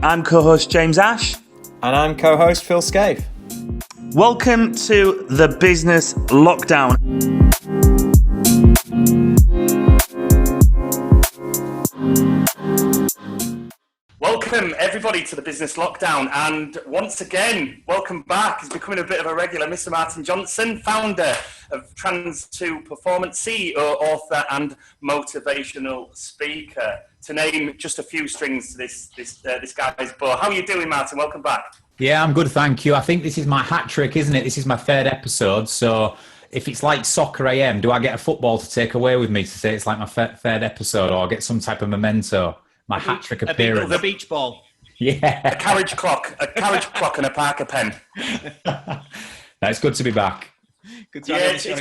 I'm co-host James Ash. And I'm co-host Phil Scaife. Welcome to the Business Lockdown. Welcome everybody to the Business Lockdown, and once again, welcome back. He's becoming a bit of a regular, Mr. Martin Johnson, founder of Trans2 Performance, CEO, author, and motivational speaker. To name just a few strings to this guy's bow. How are you doing, Martin? Welcome back. Yeah, I'm good, thank you. I think this is my hat trick, isn't it? This is my third episode, so if it's like Soccer AM, do I get a football to take away with me to say it's like my third episode, or get some type of memento? My hat trick appearance. The beach ball. Yeah. A carriage clock and a Parker pen. No, it's good to be back. Good to have you.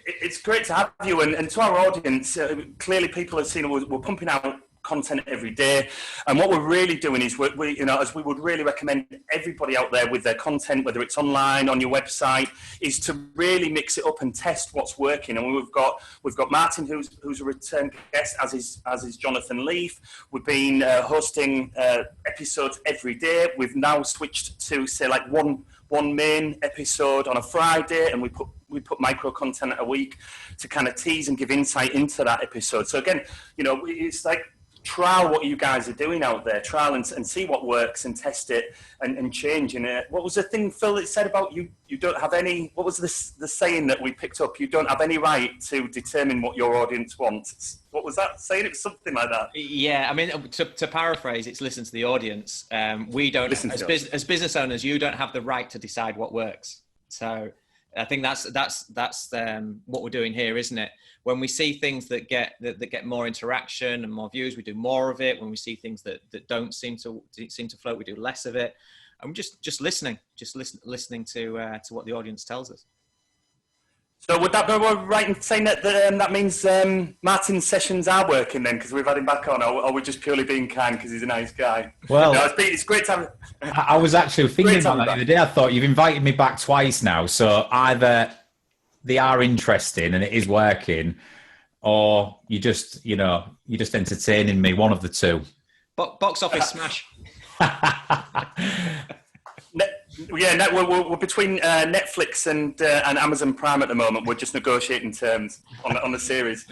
It's great to have you, and to our audience, clearly people have seen we're pumping out content every day, and what we're really doing is we as we would really recommend everybody out there with their content, whether it's online, on your website, is to really mix it up and test what's working. And we've got Martin, who's a return guest, as is Jonathan Leaf. We've been hosting episodes every day. We've now switched to say like one main episode on a Friday, and we put micro content a week to kind of tease and give insight into that episode. So again, it's like trial what you guys are doing out there, trial and see what works and test it and change. And what was the thing, Phil, that said about you don't have any, what was the saying that we picked up? You don't have any right to determine what your audience wants. What was that saying? It was something like that. Yeah, I mean, to paraphrase, it's listen to the audience. We don't, as business owners, you don't have the right to decide what works. So I think that's what we're doing here, isn't it? When we see things that get more interaction and more views, we do more of it. When we see things that don't seem to float, we do less of it. And we're just listening to what the audience tells us. So would that be right in saying that means Martin's sessions are working then, because we've had him back on, or are we just purely being kind because he's a nice guy? Well, it's great to have. I was actually thinking about that the other day. I thought, you've invited me back twice now, so either they are interesting and it is working, or you're just entertaining me. One of the two. Box office smash. We're between Netflix and Amazon Prime at the moment. We're just negotiating terms on the series.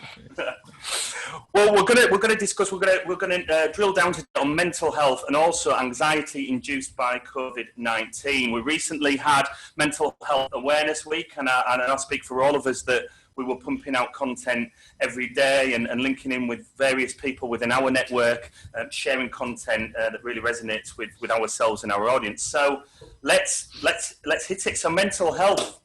Well, we're gonna discuss. We're gonna drill down on mental health and also anxiety induced by COVID-19. We recently had Mental Health Awareness Week, and I'll speak for all of us that we were pumping out content every day and linking in with various people within our network, sharing content that really resonates with ourselves and our audience. So let's hit it. So mental health.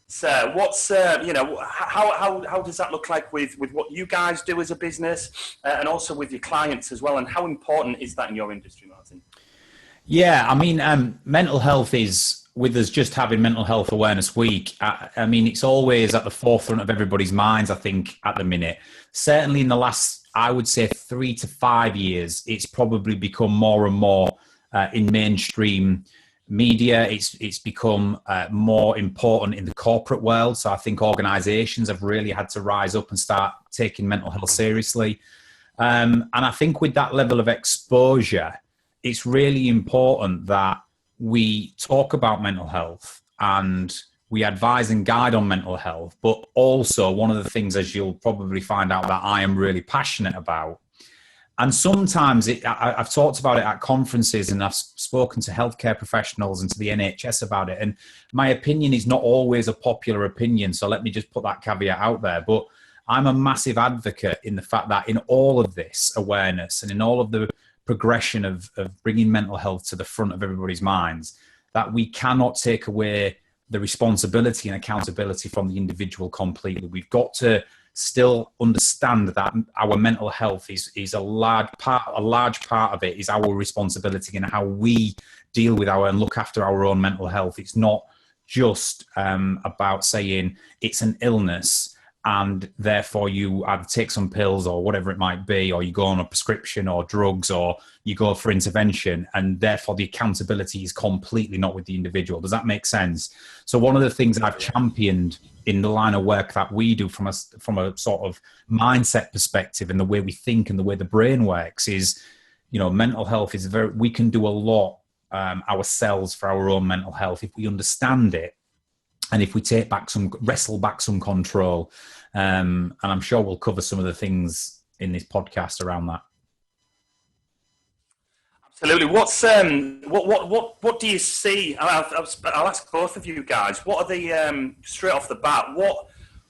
So what's how does that look like with what you guys do as a business, and also with your clients as well? And how important is that in your industry, Martin? Yeah, I mean, mental health is, with us just having Mental Health Awareness Week, I mean, it's always at the forefront of everybody's minds, I think, at the minute. Certainly in the last, I would say, 3 to 5 years, it's probably become more and more in mainstream media. It's become more important in the corporate world. So I think organizations have really had to rise up and start taking mental health seriously. And I think with that level of exposure, it's really important that we talk about mental health and we advise and guide on mental health. But also, one of the things, as you'll probably find out, that I am really passionate about, and sometimes I've talked about it at conferences, and I've spoken to healthcare professionals and to the NHS about it, and my opinion is not always a popular opinion, so let me just put that caveat out there. But I'm a massive advocate in the fact that in all of this awareness and in all of the progression of bringing mental health to the front of everybody's minds, that we cannot take away the responsibility and accountability from the individual completely. We've got to still understand that our mental health is a large part of it is our responsibility, and how we deal with and look after our own mental health. It's not just about saying it's an illness and therefore you either take some pills or whatever it might be, or you go on a prescription or drugs, or you go for intervention, and therefore the accountability is completely not with the individual. Does that make sense? So one of the things I've championed in the line of work that we do from a sort of mindset perspective and the way we think and the way the brain works is, mental health is we can do a lot ourselves for our own mental health if we understand it. And if we wrestle back some control, and I'm sure we'll cover some of the things in this podcast around that. Absolutely. What do you see? I'll ask both of you guys. What are the straight off the bat? What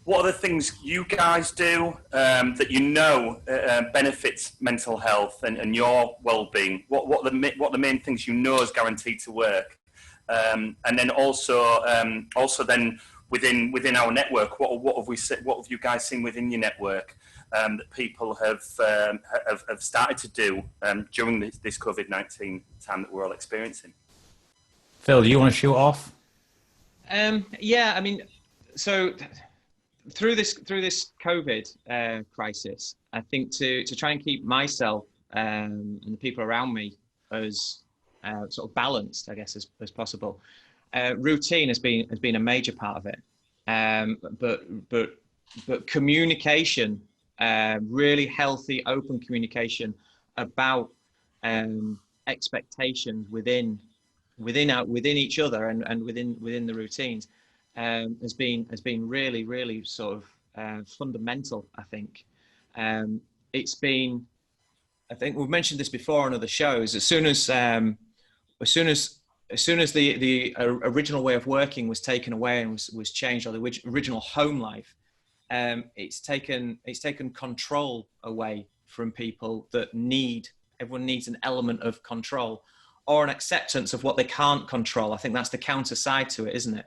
are the things you guys do that benefits mental health and your well-being? What are the main things is guaranteed to work? And then also then within our network, what have you guys seen within your network that people have started to do during this COVID-19 time that we're all experiencing? Phil, do you want to shoot off? Yeah, I mean, so through this COVID crisis, I think to try and keep myself and the people around me as sort of balanced, I guess, as possible. Routine has been a major part of it, but communication, really healthy, open communication about expectations within each other and within the routines has been really sort of fundamental. I think it's been. I think we've mentioned this before on other shows. As soon as the original way of working was taken away and was changed, or the original home life, it's taken control away from people that everyone needs an element of control or an acceptance of what they can't control. I think that's the counter side to it, isn't it?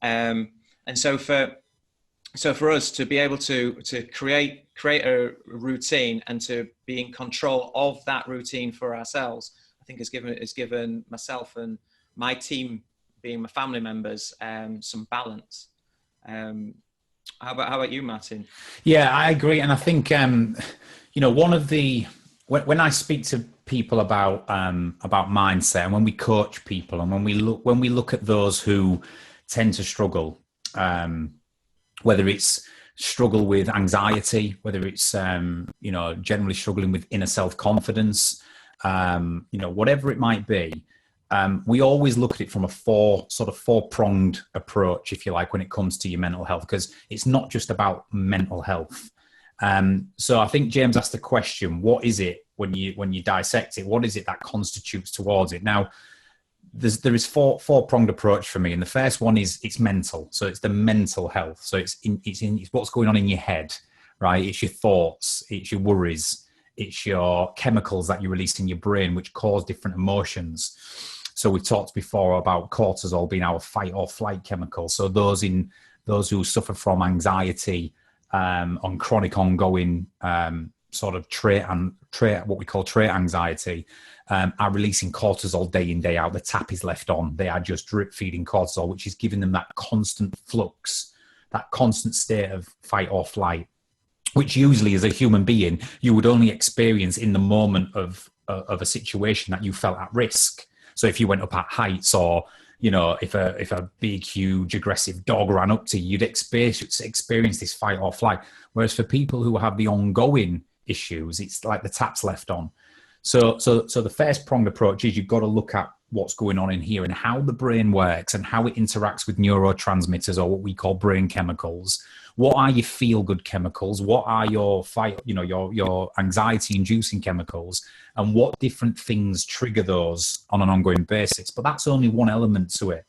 And so for us to be able to create a routine and to be in control of that routine for ourselves, I think has given myself and my team, being my family members, some balance. How about you, Martin? Yeah, I agree, and I think one of the when I speak to people about mindset, and when we coach people, and when we look at those who tend to struggle, whether it's struggle with anxiety, whether it's generally struggling with inner self-confidence, whatever it might be, we always look at it from a four-pronged approach, if you like, when it comes to your mental health, because it's not just about mental health. So I think James asked the question, what is it when you dissect it? What is it that constitutes towards it? Now, there is four-pronged approach for me, and the first one is it's mental. So it's the mental health. So it's what's going on in your head, right? It's your thoughts, it's your worries, it's your chemicals that you release in your brain, which cause different emotions. So we've talked before about cortisol being our fight or flight chemical. So those who suffer from anxiety, on chronic ongoing sort of trait, what we call trait anxiety, are releasing cortisol day in, day out. The tap is left on. They are just drip feeding cortisol, which is giving them that constant flux, that constant state of fight or flight, which usually as a human being, you would only experience in the moment of a situation that you felt at risk. So if you went up at heights, or, if a big, huge, aggressive dog ran up to you, you'd experience this fight or flight. Whereas for people who have the ongoing issues, it's like the tap's left on. So the first pronged approach is you've got to look at what's going on in here and how the brain works and how it interacts with neurotransmitters, or what we call brain chemicals. What are your feel-good chemicals? What are your your anxiety-inducing chemicals? And what different things trigger those on an ongoing basis? But that's only one element to it.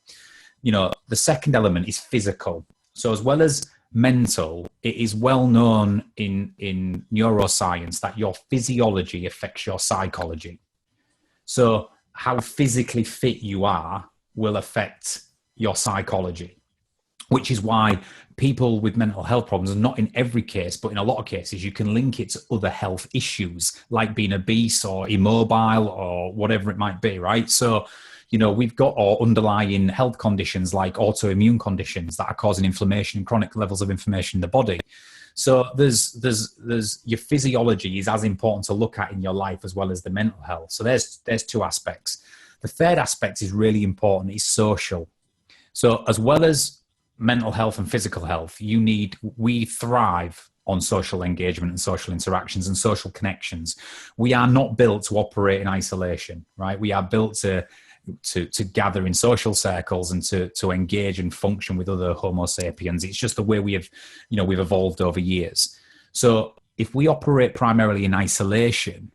The second element is physical. So as well as mental, it is well known in neuroscience that your physiology affects your psychology. So how physically fit you are will affect your psychology, which is why people with mental health problems, not in every case, but in a lot of cases, you can link it to other health issues like being obese or immobile or whatever it might be, right? So, we've got our underlying health conditions like autoimmune conditions that are causing inflammation and chronic levels of inflammation in the body. So there's your physiology is as important to look at in your life as well as the mental health. So there's two aspects. The third aspect is really important, is social. So as well as mental health and physical health, we thrive on social engagement and social interactions and social connections. We are not built to operate in isolation, right? We are built to gather in social circles and to engage and function with other Homo sapiens. It's just the way we've evolved over years. So if we operate primarily in isolation,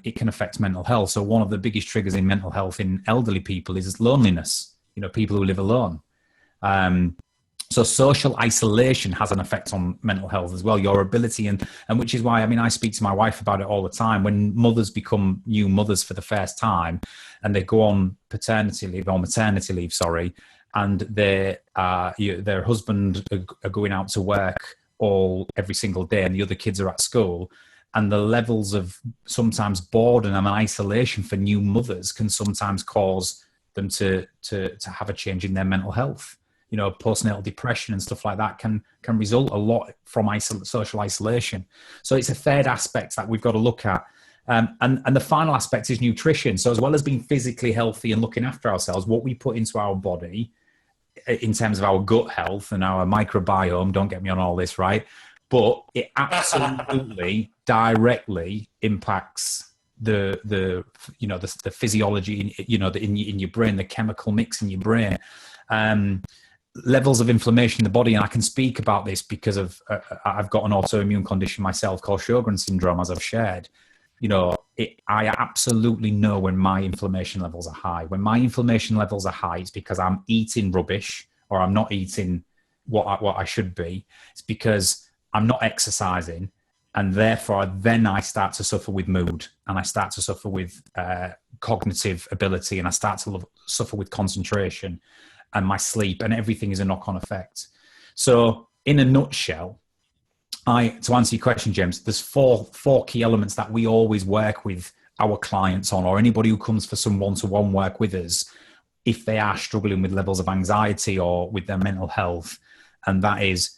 it can affect mental health. So one of the biggest triggers in mental health in elderly people is loneliness, people who live alone. So social isolation has an effect on mental health as well, your ability, and which is why, I speak to my wife about it all the time. When mothers become new mothers for the first time and they go on paternity leave or maternity leave, and their husband are going out to work every single day and the other kids are at school, and the levels of sometimes boredom and isolation for new mothers can sometimes cause them to have a change in their mental health. Postnatal depression and stuff like that can result a lot from social isolation. So it's a third aspect that we've got to look at. And the final aspect is nutrition. So as well as being physically healthy and looking after ourselves, what we put into our body in terms of our gut health and our microbiome, don't get me on all this, right? But it absolutely directly impacts the physiology, in your brain, the chemical mix in your brain. Levels of inflammation in the body, and I can speak about this because I've got an autoimmune condition myself called Sjogren's syndrome, as I've shared. I absolutely know when my inflammation levels are high. When my inflammation levels are high, it's because I'm eating rubbish or I'm not eating what I should be. It's because I'm not exercising, and therefore then I start to suffer with mood, and I start to suffer with cognitive ability, and I start to suffer with concentration and my sleep, and everything is a knock-on effect. So in a nutshell, to answer your question, James, there's four key elements that we always work with our clients on, or anybody who comes for some one-to-one work with us, if they are struggling with levels of anxiety or with their mental health. And that is,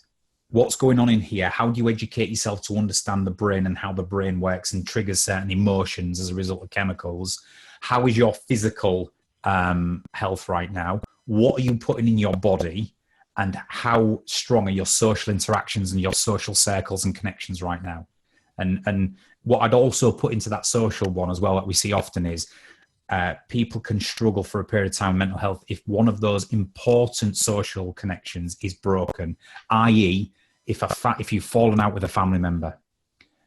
what's going on in here? How do you educate yourself to understand the brain and how the brain works and triggers certain emotions as a result of chemicals? How is your physical health right now? What are you putting in your body, and how strong are your social interactions and your social circles and connections right now? And what I'd also put into that social one as well that we see often is people can struggle for a period of time with mental health if one of those important social connections is broken, i.e. if you've fallen out with a family member.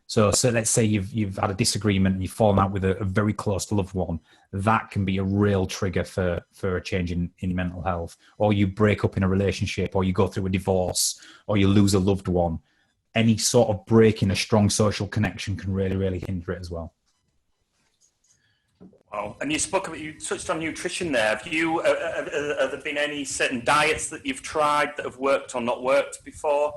So let's say you've had a disagreement and you've fallen out with a very close loved one. That can be a real trigger for a change in mental health. Or you break up in a relationship, or you go through a divorce, or you lose a loved one. Any sort of break in a strong social connection can really, really hinder it as well. Wow. And you touched on nutrition there. Have there been any certain diets that you've tried that have worked or not worked before?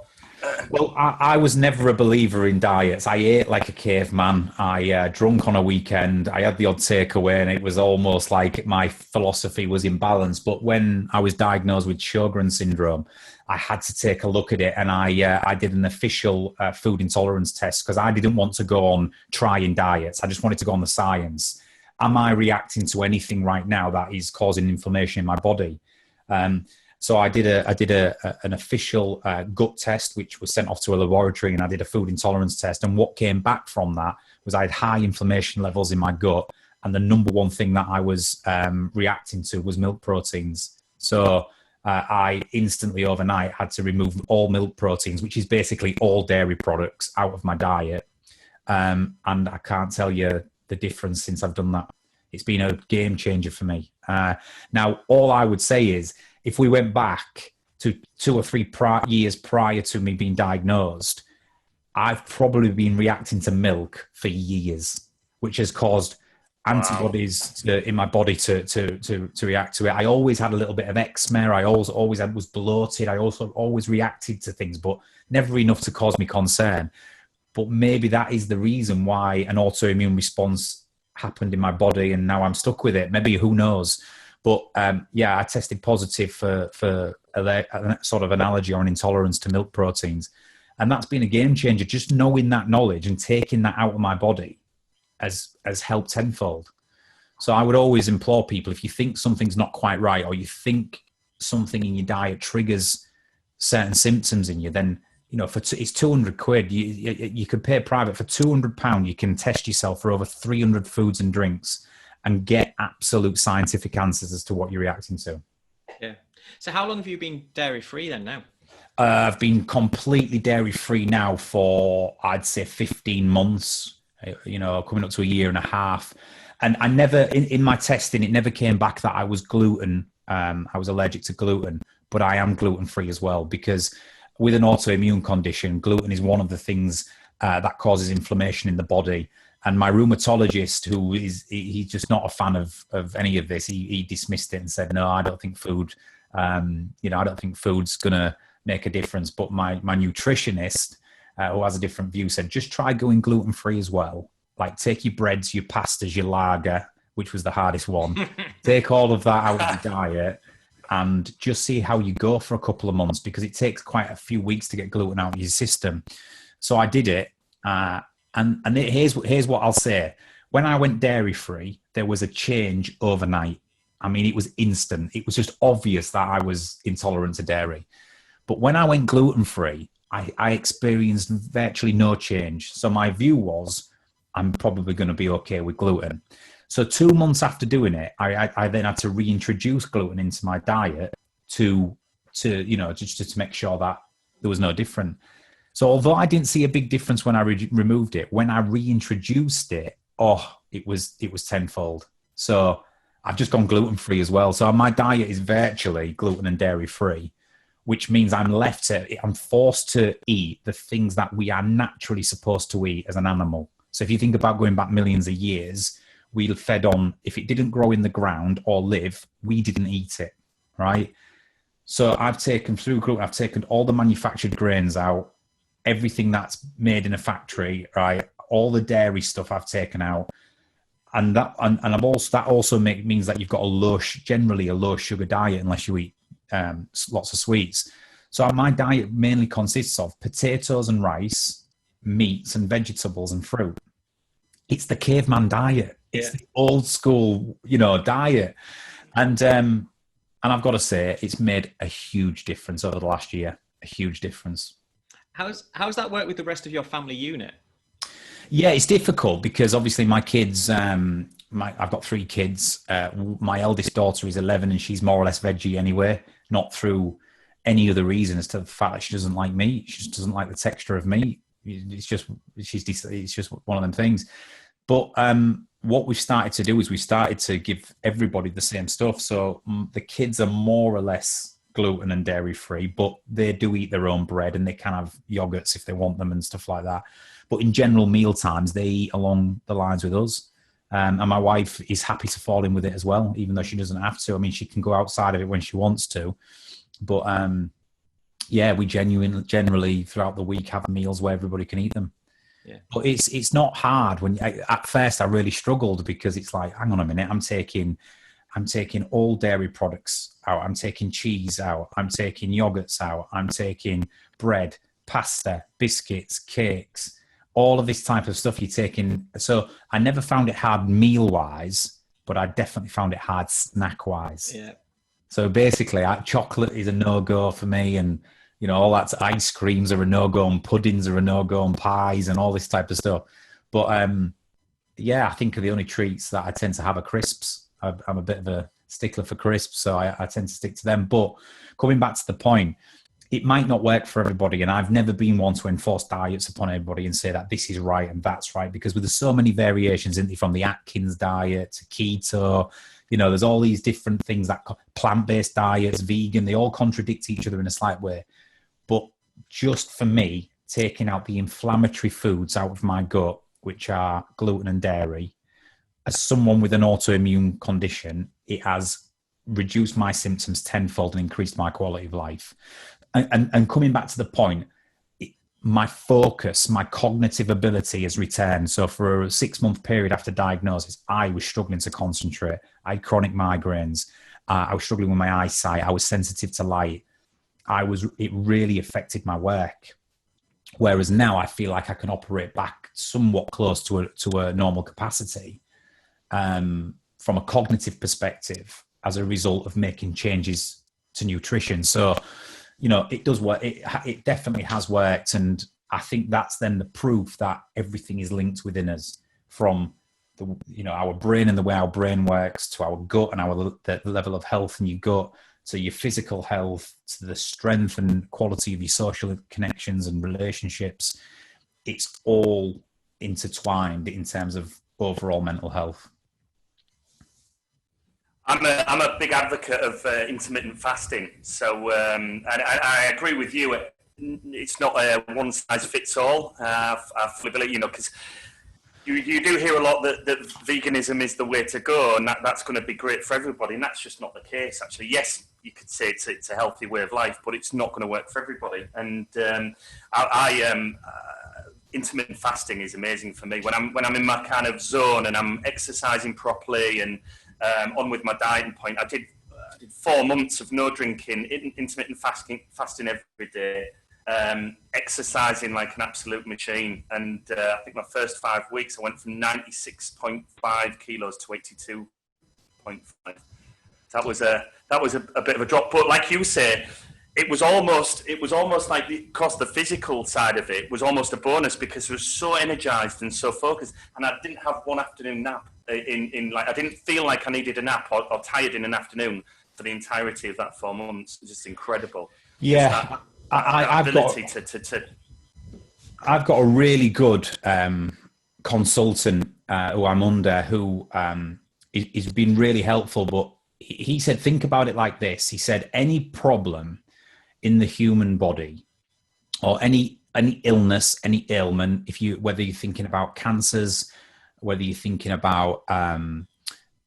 Well, I was never a believer in diets. I ate like a caveman. I drunk on a weekend. I had the odd takeaway, and it was almost like my philosophy was imbalanced. But when I was diagnosed with Sjogren's syndrome, I had to take a look at it, and I did an official food intolerance test because I didn't want to go on trying diets. I just wanted to go on the science. Am I reacting to anything right now that is causing inflammation in my body? So I did an official gut test, which was sent off to a laboratory, and I did a food intolerance test. And what came back from that was I had high inflammation levels in my gut, and the number one thing that I was reacting to was milk proteins. So I instantly overnight had to remove all milk proteins, which is basically all dairy products, out of my diet. And I can't tell you the difference since I've done that. It's been a game changer for me. Now, all I would say is, if we went back to 2 or 3 years prior to me being diagnosed, I've probably been reacting to milk for years, which has caused antibodies in my body to react to it. I always had a little bit of eczema. I always was bloated. I also always reacted to things, but never enough to cause me concern. But maybe that is the reason why an autoimmune response happened in my body, and now I'm stuck with it. Maybe, who knows? But I tested positive for a sort of an allergy or an intolerance to milk proteins. And that's been a game changer. Just knowing that knowledge and taking that out of my body has helped tenfold. So I would always implore people, if you think something's not quite right, or you think something in your diet triggers certain symptoms in you, then it's 200 quid. You could pay private for £200. You can test yourself for over 300 foods and drinks and get absolute scientific answers as to what you're reacting to. Yeah. So how long have you been dairy free then now? I've been completely dairy free now for, I'd say, 15 months, coming up to a year and a half. And I never, in my testing, it never came back that I was gluten. I was allergic to gluten, but I am gluten free as well, because with an autoimmune condition, gluten is one of the things that causes inflammation in the body. And my rheumatologist, he's just not a fan of any of this, he dismissed it and said, no, I don't think I don't think food's going to make a difference. But my nutritionist, who has a different view, said, just try going gluten free as well. Like, take your breads, your pastas, your lager, which was the hardest one. Take all of that out of your diet and just see how you go for a couple of months, because it takes quite a few weeks to get gluten out of your system. So I did it. And here's what I'll say. When I went dairy free, there was a change overnight. I mean, it was instant. It was just obvious that I was intolerant to dairy. But when I went gluten free, I experienced virtually no change. So my view was, I'm probably going to be okay with gluten. So 2 months after doing it, I then had to reintroduce gluten into my diet to make sure that there was no different. So although I didn't see a big difference when I removed it, when I reintroduced it, it was tenfold. So I've just gone gluten free as well. So my diet is virtually gluten and dairy free, which means I'm forced to eat the things that we are naturally supposed to eat as an animal. So if you think about going back millions of years, we fed on, if it didn't grow in the ground or live, we didn't eat it, right? So I've taken all the manufactured grains out, everything that's made in a factory, right? All the dairy stuff I've taken out. And that also means that you've got generally a low sugar diet unless you eat lots of sweets. So my diet mainly consists of potatoes and rice, meats and vegetables and fruit. It's the caveman diet. It's the old school, diet. And I've got to say, it's made a huge difference over the last year. A huge difference. How's that work with the rest of your family unit? Yeah, it's difficult because obviously my kids, I've got 3 kids. My eldest daughter is 11 and she's more or less veggie anyway, not through any other reason as to the fact that she doesn't like meat. She just doesn't like the texture of meat. It's just one of them things. But what we've started to do is we started to give everybody the same stuff. So the kids are more or less gluten and dairy free, but they do eat their own bread and they can have yogurts if they want them and stuff like that. But in general, meal times, they eat along the lines with us. And my wife is happy to fall in with it as well, even though she doesn't have to. I mean, she can go outside of it when she wants to. But we generally throughout the week have meals where everybody can eat them. Yeah. But it's not hard. At first I really struggled because it's like, hang on a minute, I'm taking all dairy products out. I'm taking cheese out. I'm taking yogurts out. I'm taking bread, pasta, biscuits, cakes, all of this type of stuff you're taking. So I never found it hard meal-wise, but I definitely found it hard snack-wise. Yeah. So basically, chocolate is a no-go for me, and all that's ice creams are a no-go, and puddings are a no-go, and pies and all this type of stuff. But I think the only treats that I tend to have are crisps. I'm a bit of a stickler for crisps, so I tend to stick to them. But coming back to the point, it might not work for everybody, and I've never been one to enforce diets upon everybody and say that this is right and that's right, because there's so many variations, isn't there, from the Atkins diet to keto. There's all these different things, that plant-based diets, vegan, they all contradict each other in a slight way. But just for me, taking out the inflammatory foods out of my gut, which are gluten and dairy, as someone with an autoimmune condition, it has reduced my symptoms tenfold and increased my quality of life. And coming back to the point, my focus, my cognitive ability has returned. So for a 6-month period after diagnosis, I was struggling to concentrate. I had chronic migraines. I was struggling with my eyesight. I was sensitive to light. It really affected my work. Whereas now I feel like I can operate back somewhat close to a normal capacity from a cognitive perspective as a result of making changes to nutrition. So it does work. It definitely has worked. And I think that's then the proof that everything is linked within us, from our brain and the way our brain works, to our gut and the level of health in your gut, to your physical health, to the strength and quality of your social connections and relationships. It's all intertwined in terms of overall mental health. I'm a big advocate of intermittent fasting. So, and I agree with you. It's not a one size fits all. I fully believe, because you do hear a lot that veganism is the way to go, and that's going to be great for everybody. And that's just not the case, actually. Yes, you could say it's a healthy way of life, but it's not going to work for everybody. And intermittent fasting is amazing for me when I'm in my kind of zone and I'm exercising properly and on with my dieting point. I did 4 months of no drinking, intermittent fasting every day, exercising like an absolute machine. And I think my first 5 weeks I went from 96.5 kilos to 82.5. That was a bit of a drop, but like you say, it was almost like, because the physical side of it was almost a bonus, because I was so energized and so focused, and I didn't have one afternoon nap. I didn't feel like I needed a nap or tired in an afternoon for the entirety of that 4 months. It's just incredible. Yeah, I've got a really good consultant who I'm under, who has been really helpful. But he said, think about it like this. He said, any problem in the human body, or any illness, any ailment, whether you're thinking about cancers, whether you're thinking about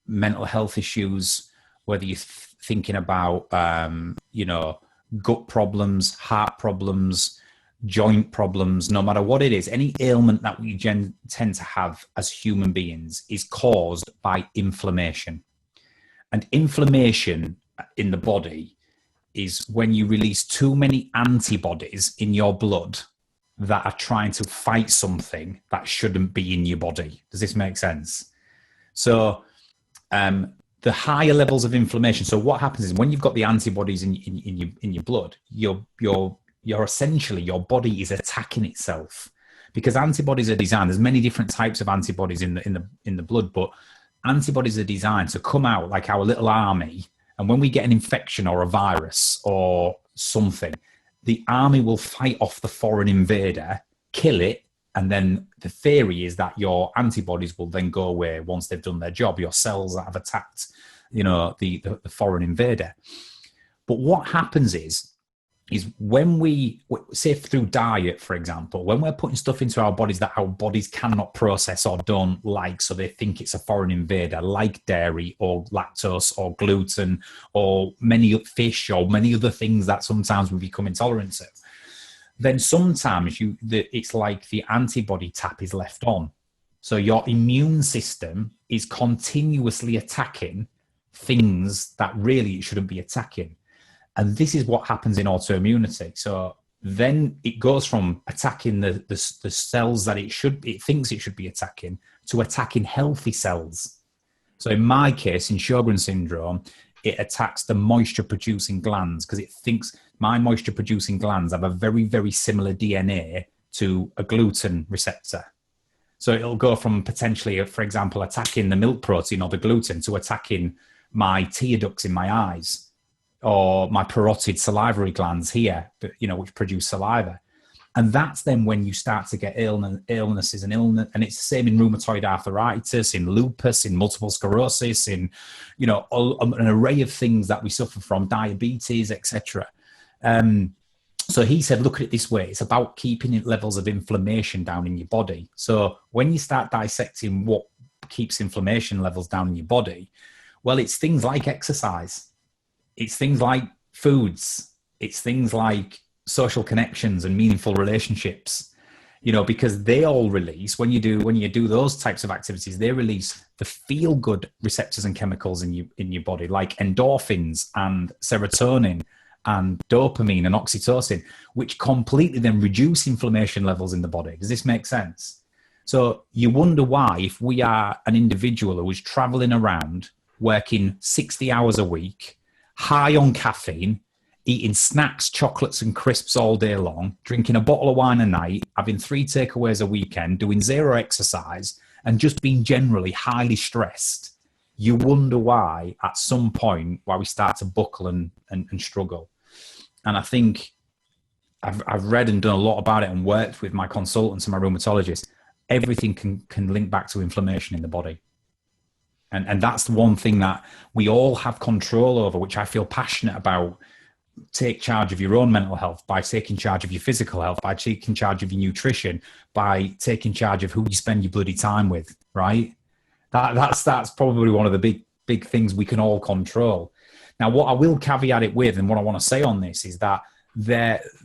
mental health issues, whether you're thinking about gut problems, heart problems, joint problems, no matter what it is, any ailment that we tend to have as human beings is caused by inflammation. And inflammation in the body is when you release too many antibodies in your blood that are trying to fight something that shouldn't be in your body. Does this make sense? So the higher levels of inflammation. So what happens is, when you've got the antibodies in your blood, you're essentially, your body is attacking itself, because antibodies are designed. There's many different types of antibodies in the blood, but antibodies are designed to come out like our little army. And when we get an infection or a virus or something, the army will fight off the foreign invader, kill it, and then the theory is that your antibodies will then go away once they've done their job, your cells that have attacked, the foreign invader. But what happens is when we, say through diet, for example, when we're putting stuff into our bodies that our bodies cannot process or don't like, so they think it's a foreign invader, like dairy or lactose or gluten or many fish or many other things that sometimes we become intolerant to, then sometimes it's like the antibody tap is left on. So your immune system is continuously attacking things that really it shouldn't be attacking. And this is what happens in autoimmunity. So then it goes from attacking the cells that it thinks it should be attacking, to attacking healthy cells. So in my case, in Sjogren's syndrome, it attacks the moisture-producing glands, because it thinks my moisture-producing glands have a very, very similar DNA to a gluten receptor. So it'll go from potentially, for example, attacking the milk protein or the gluten, to attacking my tear ducts in my eyes, or my parotid salivary glands here, which produce saliva. And that's then when you start to get illnesses and illness. And it's the same in rheumatoid arthritis, in lupus, in multiple sclerosis, in, an array of things that we suffer from, diabetes, etc. So he said, look at it this way. It's about keeping levels of inflammation down in your body. So when you start dissecting what keeps inflammation levels down in your body, well, it's things like exercise. It's things like foods. It's things like social connections and meaningful relationships, because they all release, when you do those types of activities, they release the feel good receptors and chemicals in your body, like endorphins and serotonin and dopamine and oxytocin, which completely then reduce inflammation levels in the body. Does this make sense? So you wonder why, if we are an individual who is traveling around working 60 hours a week, high on caffeine, eating snacks, chocolates and crisps all day long, drinking a bottle of wine a night, having 3 takeaways a weekend, doing 0 exercise, and just being generally highly stressed, you wonder why at some point why we start to buckle and struggle. And I think I've read and done a lot about it and worked with my consultants and my rheumatologists. Everything can link back to inflammation in the body. And that's the one thing that we all have control over, which I feel passionate about. Take charge of your own mental health by taking charge of your physical health, by taking charge of your nutrition, by taking charge of who you spend your bloody time with, right? That's probably one of the big things we can all control. Now, what I will caveat it with, and what I want to say on this, is that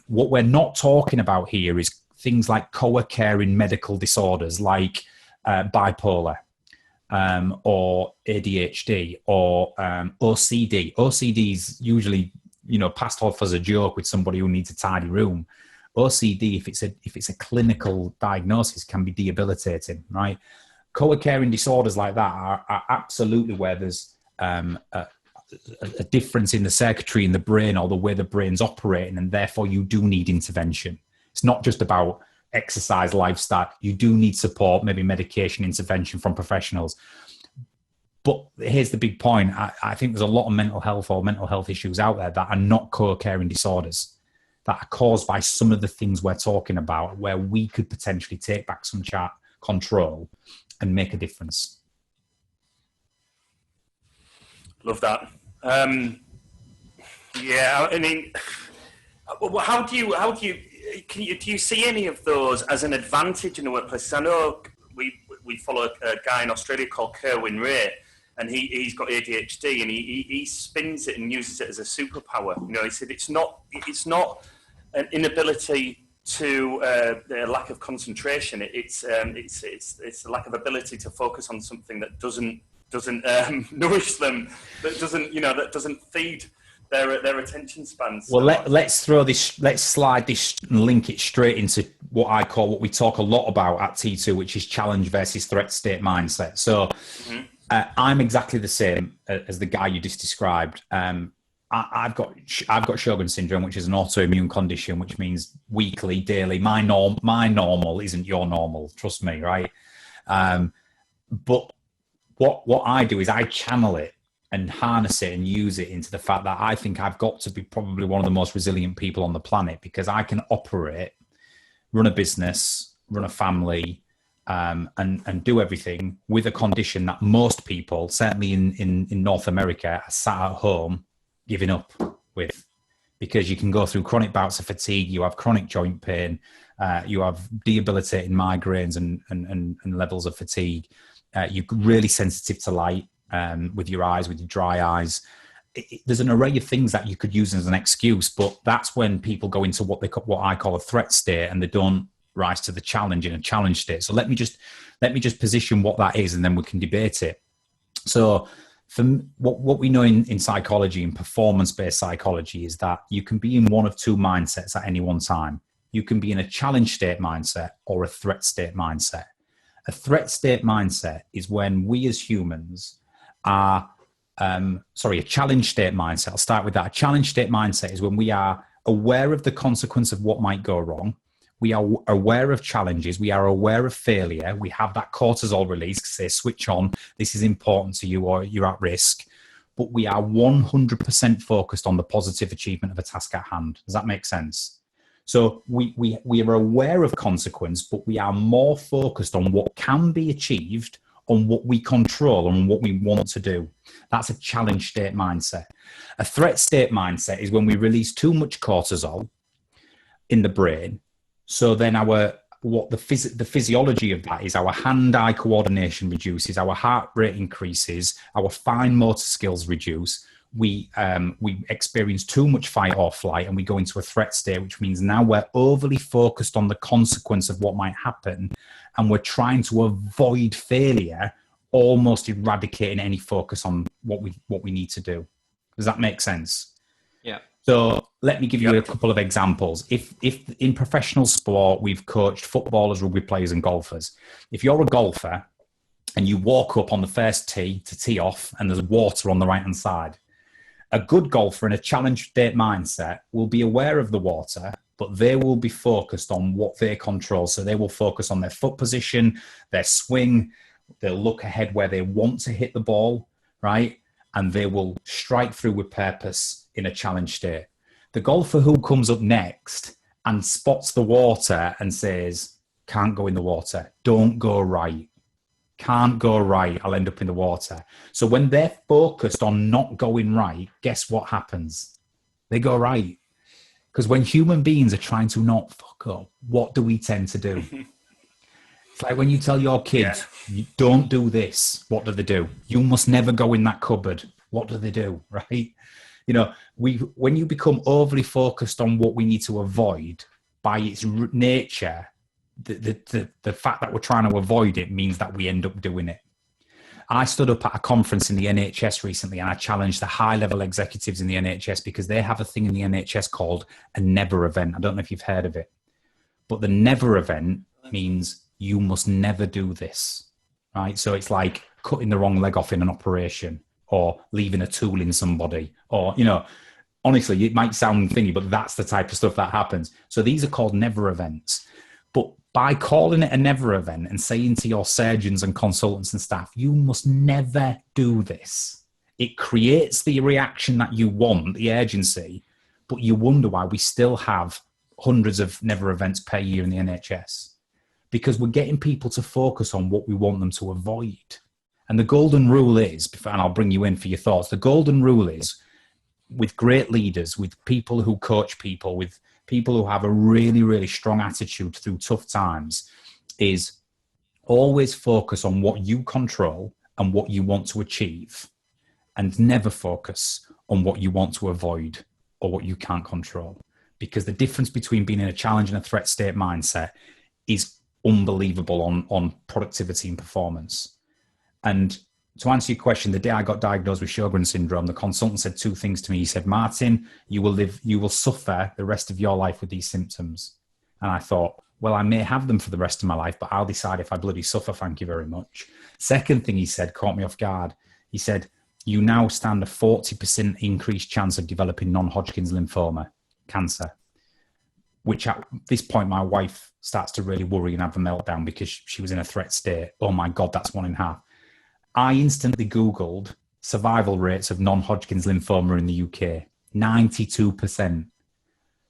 what we're not talking about here is things like co-occurring medical disorders like bipolar or ADHD or OCD. OCD is usually passed off as a joke with somebody who needs a tidy room. OCD, if it's a clinical diagnosis, can be debilitating, right? Co-occurring disorders like that are absolutely where there's a difference in the circuitry in the brain or the way the brain's operating, and therefore you do need intervention. It's not just about exercise, lifestyle. You do need support, maybe medication intervention from professionals. But here's the big point. I think there's a lot of mental health issues out there that are not co-occurring disorders, that are caused by some of the things we're talking about, where we could potentially take back some control and make a difference. Love that. Yeah, I mean, do you see any of those as an advantage in the workplace? I know we follow a guy in Australia called Kerwin Ray, and he's got ADHD, and he spins it and uses it as a superpower. He said it's not an inability to a lack of concentration. It's a lack of ability to focus on something that doesn't nourish them, that doesn't feed their attention spans. Well, let's slide this and link it straight into what we talk a lot about at T2, which is challenge versus threat state mindset. So I'm exactly the same as the guy you just described. I've got Sjogren's syndrome, which is an autoimmune condition, which means weekly, daily. My normal isn't your normal. Trust me, right? But what I do is I channel it and harness it and use it into the fact that I think I've got to be probably one of the most resilient people on the planet, because I can operate, run a business, run a family, and do everything with a condition that most people, certainly in North America, are sat at home giving up with, because you can go through chronic bouts of fatigue, you have chronic joint pain, you have debilitating migraines and levels of fatigue. You're really sensitive to light with your eyes, with your dry eyes. There's an array of things that you could use as an excuse, but that's when people go into what I call a threat state, and they don't rise to the challenge in a challenge state. So let me just position what that is, and then we can debate it. So from what we know in psychology, in performance-based psychology, is that you can be in one of two mindsets at any one time. You can be in a challenge state mindset or a threat state mindset. A threat state mindset is when we as humans are, a challenge state mindset. I'll start with that. A challenge state mindset is when we are aware of the consequence of what might go wrong. We are aware of challenges. We are aware of failure. We have that cortisol release to say, switch on, this is important to you, or you're at risk. But we are 100% focused on the positive achievement of a task at hand. Does that make sense? So we are aware of consequence, but we are more focused on what can be achieved, on what we control, and what we want to do. That's a challenge state mindset. A threat state mindset is when we release too much cortisol in the brain. So then the physiology of that is our hand-eye coordination reduces, our heart rate increases, our fine motor skills reduce. We experience too much fight or flight, and we go into a threat state, which means now we're overly focused on the consequence of what might happen, and we're trying to avoid failure, almost eradicating any focus on what we need to do. Does that make sense? Yeah. So let me give you a couple of examples. If in professional sport, we've coached footballers, rugby players, and golfers. If you're a golfer and you walk up on the first tee to tee off and there's water on the right-hand side, A good golfer in a challenge state mindset will be aware of the water, but they will be focused on what they control. So they will focus on their foot position, their swing. They'll look ahead where they want to hit the ball, right? And they will strike through with purpose in a challenge state. The golfer who comes up next and spots the water and says, can't go in the water, don't go right, can't go right, I'll end up in the water. So when they're focused on not going right, guess what happens? They go right. Because when human beings are trying to not fuck up, what do we tend to do? It's like when you tell your kids, you don't do this, what do they do? You must never go in that cupboard. What do they do, right? You know, when you become overly focused on what we need to avoid, by its nature, the fact that we're trying to avoid it means that we end up doing it. I stood up at a conference in the NHS recently and I challenged the high-level executives in the NHS because they have a thing in the NHS called a never event. I don't know if you've heard of it, but the never event means you must never do this, right? So it's like cutting the wrong leg off in an operation or leaving a tool in somebody or, you know, honestly, it might sound thingy, but that's the type of stuff that happens. So these are called never events. But by calling it a never event and saying to your surgeons and consultants and staff, you must never do this, it creates the reaction that you want, the urgency, but you wonder why we still have hundreds of never events per year in the NHS. Because we're getting people to focus on what we want them to avoid. And the golden rule is, and I'll bring you in for your thoughts, the golden rule is, with great leaders, with people who coach people, with people who have a really, really strong attitude through tough times, is always focus on what you control and what you want to achieve, and never focus on what you want to avoid or what you can't control. Because the difference between being in a challenge and a threat state mindset is unbelievable on productivity and performance. And to answer your question, the day I got diagnosed with Sjogren's syndrome, the consultant said two things to me. He said, Martin, you will suffer the rest of your life with these symptoms. And I thought, well, I may have them for the rest of my life, but I'll decide if I bloody suffer, thank you very much. Second thing he said caught me off guard. He said, you now stand a 40% increased chance of developing non-Hodgkin's lymphoma, cancer, which at this point, my wife starts to really worry and have a meltdown because she was in a threat state. Oh my God, that's 1 in half. I instantly Googled survival rates of non-Hodgkin's lymphoma in the UK, 92%.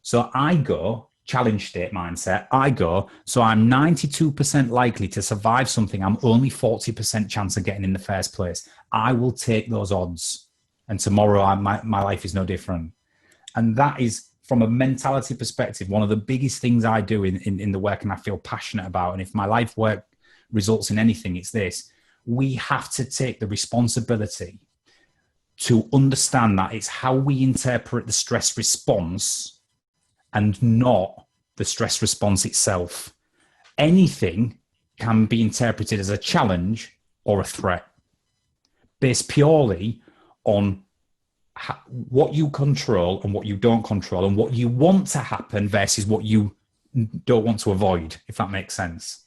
So I go, challenge state mindset, so I'm 92% likely to survive something I'm only 40% chance of getting in the first place. I will take those odds. And tomorrow my life is no different. And that is, from a mentality perspective, one of the biggest things I do in the work and I feel passionate about. And if my life work results in anything, it's this. We have to take the responsibility to understand that it's how we interpret the stress response and not the stress response itself. Anything can be interpreted as a challenge or a threat based purely on what you control and what you don't control and what you want to happen versus what you don't want to avoid, if that makes sense.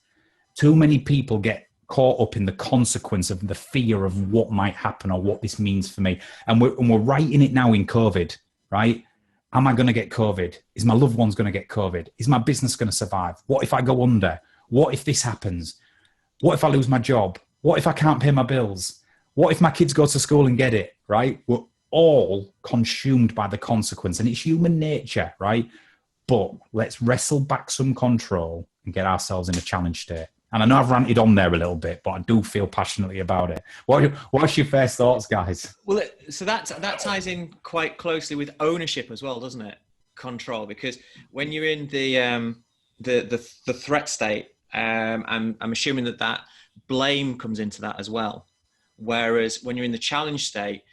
Too many people get caught up in the consequence of the fear of what might happen or what this means for me. And we're right in it now in COVID, right? Am I going to get COVID? Is my loved one's going to get COVID? Is my business going to survive? What if I go under? What if this happens? What if I lose my job? What if I can't pay my bills? What if my kids go to school and get it, right? We're all consumed by the consequence and it's human nature, right? But let's wrestle back some control and get ourselves in a challenge state. And I know I've ranted on there a little bit, but I do feel passionately about it. What's your first thoughts, guys? Well, so that ties in quite closely with ownership as well, doesn't it? Control, because when you're in the threat state, I'm assuming that blame comes into that as well. Whereas when you're in the challenge state,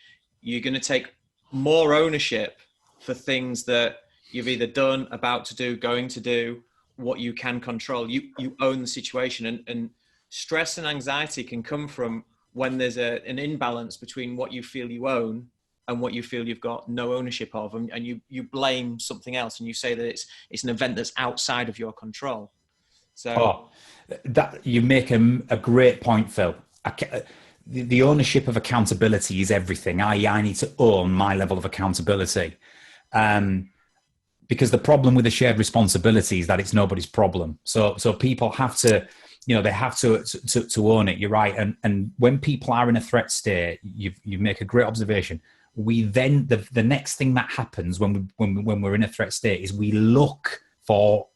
you're going to take more ownership for things that you've either done, about to do, going to do. What you can control, you own the situation, and stress and anxiety can come from when there's an imbalance between what you feel you own and what you feel you've got no ownership of, and you blame something else and you say that it's an event that's outside of your control. So that you make a great point, Phil. the ownership of accountability is everything. I need to own my level of accountability. Because the problem with the shared responsibility is that it's nobody's problem. So people have to, they have to own it. You're right. And when people are in a threat state, you make a great observation. We then, the next thing that happens when we're in a threat state is we look for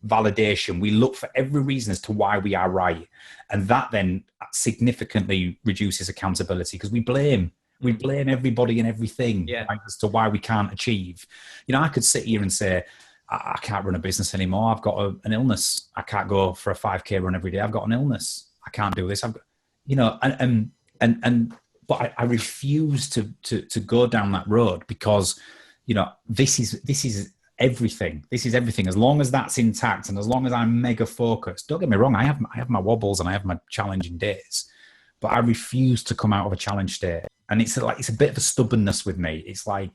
validation. We look for every reason as to why we are right. And that then significantly reduces accountability because we blame everybody and everything right, as to why we can't achieve. I could sit here and say, I can't run a business anymore. I've got an illness. I can't go for a 5K run every day. I've got an illness. I can't do this. I've got, but I refuse to go down that road because, this is everything. This is everything. As long as that's intact and as long as I'm mega focused, don't get me wrong. I have my wobbles and I have my challenging days, but I refuse to come out of a challenge state. And it's a bit of a stubbornness with me. It's like,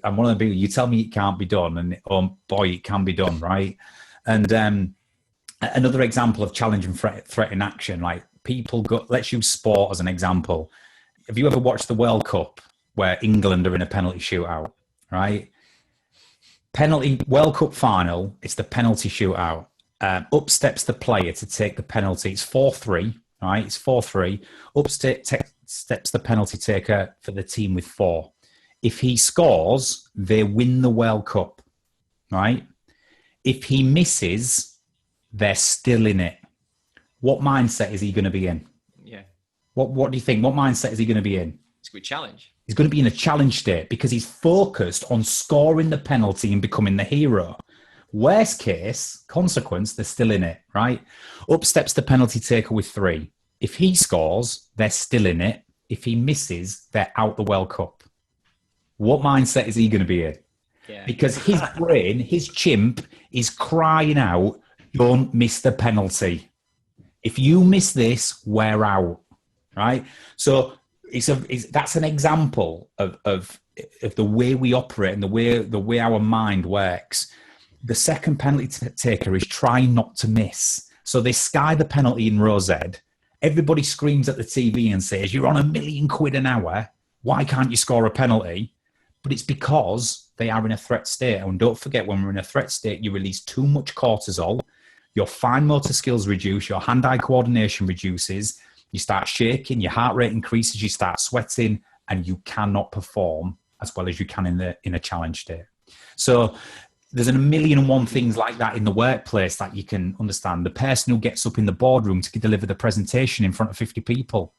I'm one of the people, you tell me it can't be done and oh boy, it can be done. Right. And, another example of challenge and threat in action, like people go, let's use sport as an example. Have you ever watched the World Cup where England are in a penalty shootout, right? World Cup final, it's the penalty shootout. Up steps the player to take the penalty. It's 4-3, right? It's 4-3. Up steps the penalty taker for the team with 4. If he scores, they win the World Cup, right? If he misses, they're still in it. What mindset is he going to be in? Yeah. What do you think? What mindset is he going to be in? It's a good challenge. He's going to be in a challenge state because he's focused on scoring the penalty and becoming the hero. Worst case, consequence, they're still in it, right? Up steps the penalty taker with 3. If he scores, they're still in it. If he misses, they're out the World Cup. What mindset is he going to be in? Yeah. Because his brain, his chimp, is crying out, don't miss the penalty. If you miss this, we're out, right? So that's an example of the way we operate and the way our mind works. The second penalty taker is trying not to miss. So they sky the penalty in row Z. Everybody screams at the TV and says, you're on £1 million an hour. Why can't you score a penalty? But it's because they are in a threat state. And don't forget, when we're in a threat state, you release too much cortisol. Your fine motor skills reduce. Your hand-eye coordination reduces. You start shaking. Your heart rate increases. You start sweating. And you cannot perform as well as you can in a challenge state. So there's a million and one things like that in the workplace that you can understand. The person who gets up in the boardroom to deliver the presentation in front of 50 people.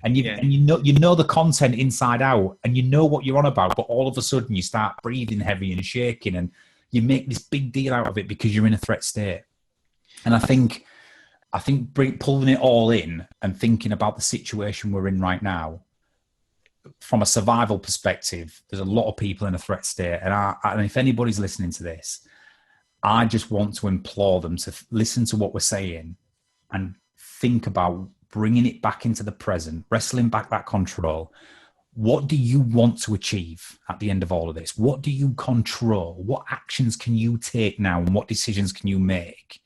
And you know the content inside out and you know what you're on about, but all of a sudden you start breathing heavy and shaking and you make this big deal out of it because you're in a threat state. And I think pulling it all in and thinking about the situation we're in right now, from a survival perspective, there's a lot of people in a threat state. And if anybody's listening to this, I just want to implore them to listen to what we're saying and think about bringing it back into the present, wrestling back that control. What do you want to achieve at the end of all of this? What do you control? What actions can you take now and what decisions can you make?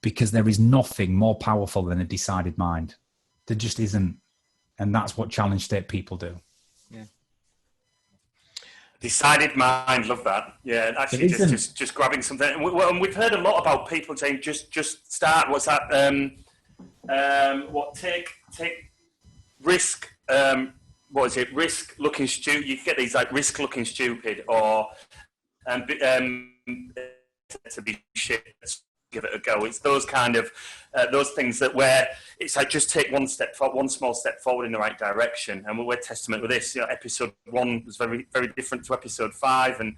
Because there is nothing more powerful than a decided mind. There just isn't. And that's what challenge state people do. Yeah. Decided mind, love that. Yeah, actually just grabbing something. And we've heard a lot about people saying just start. What's that? Take risk. What is it? Risk looking stupid. You get these like risk looking stupid or to be shit. Give it a go. It's those kind of those things that where it's like just take one small step forward in the right direction. And we're testament with this. Episode 1 was very, very different to episode 5, and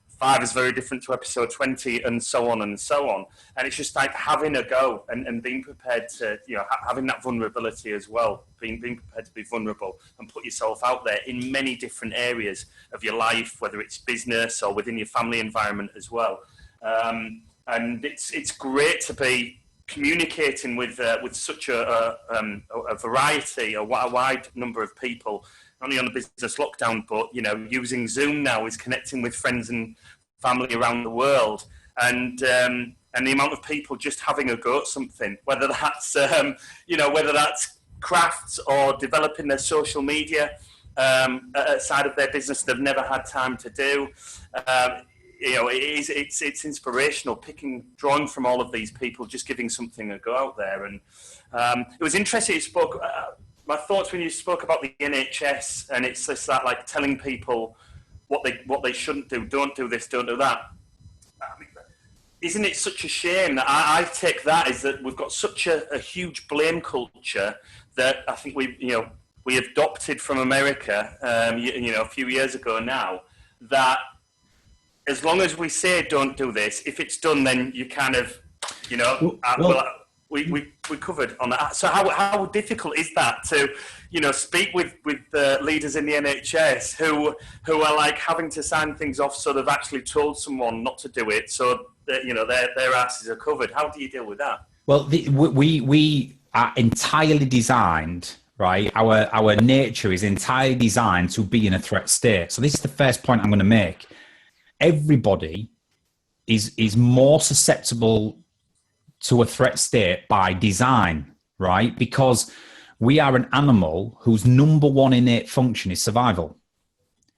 5 is very different to episode 20, and so on and so on. And it's just like having a go and being prepared to, having that vulnerability as well, being prepared to be vulnerable and put yourself out there in many different areas of your life, whether it's business or within your family environment as well. And it's great to be communicating with such a variety, a wide number of people, not only on the business lockdown, but using Zoom now is connecting with friends and family around the world, and the amount of people just having a go at something, whether that's crafts or developing their social media side of their business they've never had time to do. It's inspirational, drawing from all of these people, just giving something a go out there. And it was interesting. You spoke. My thoughts when you spoke about the NHS, and it's just that, like, telling people what they shouldn't do. Don't do this. Don't do that. I mean, isn't it such a shame that I take that is that we've got such a huge blame culture that I think we adopted from America, a few years ago now, that as long as we say don't do this, if it's done, then you kind of, we covered on that. So how difficult is that to, speak with leaders in the NHS who are like having to sign things off, so they've actually told someone not to do it, so that, their asses are covered. How do you deal with that? Well, we are entirely designed. Right, our nature is entirely designed to be in a threat state. So this is the first point I'm going to make. Everybody is more susceptible to a threat state by design, right? Because we are an animal whose number one innate function is survival.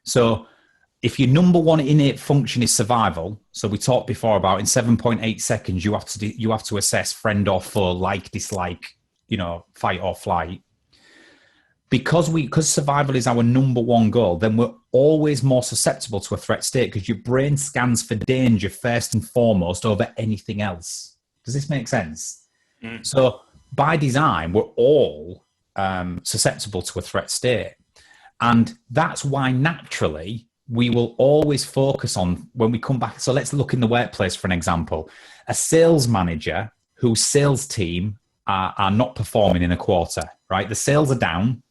So if your number one innate function is survival, so we talked before about in 7.8 seconds you have to assess friend or foe, like, dislike, fight or flight. Because survival is our number one goal, then we're always more susceptible to a threat state because your brain scans for danger first and foremost over anything else. Does this make sense? Mm. So by design, we're all susceptible to a threat state. And that's why naturally we will always focus on when we come back. So let's look in the workplace for an example. A sales manager whose sales team are not performing in a quarter, right? The sales are down.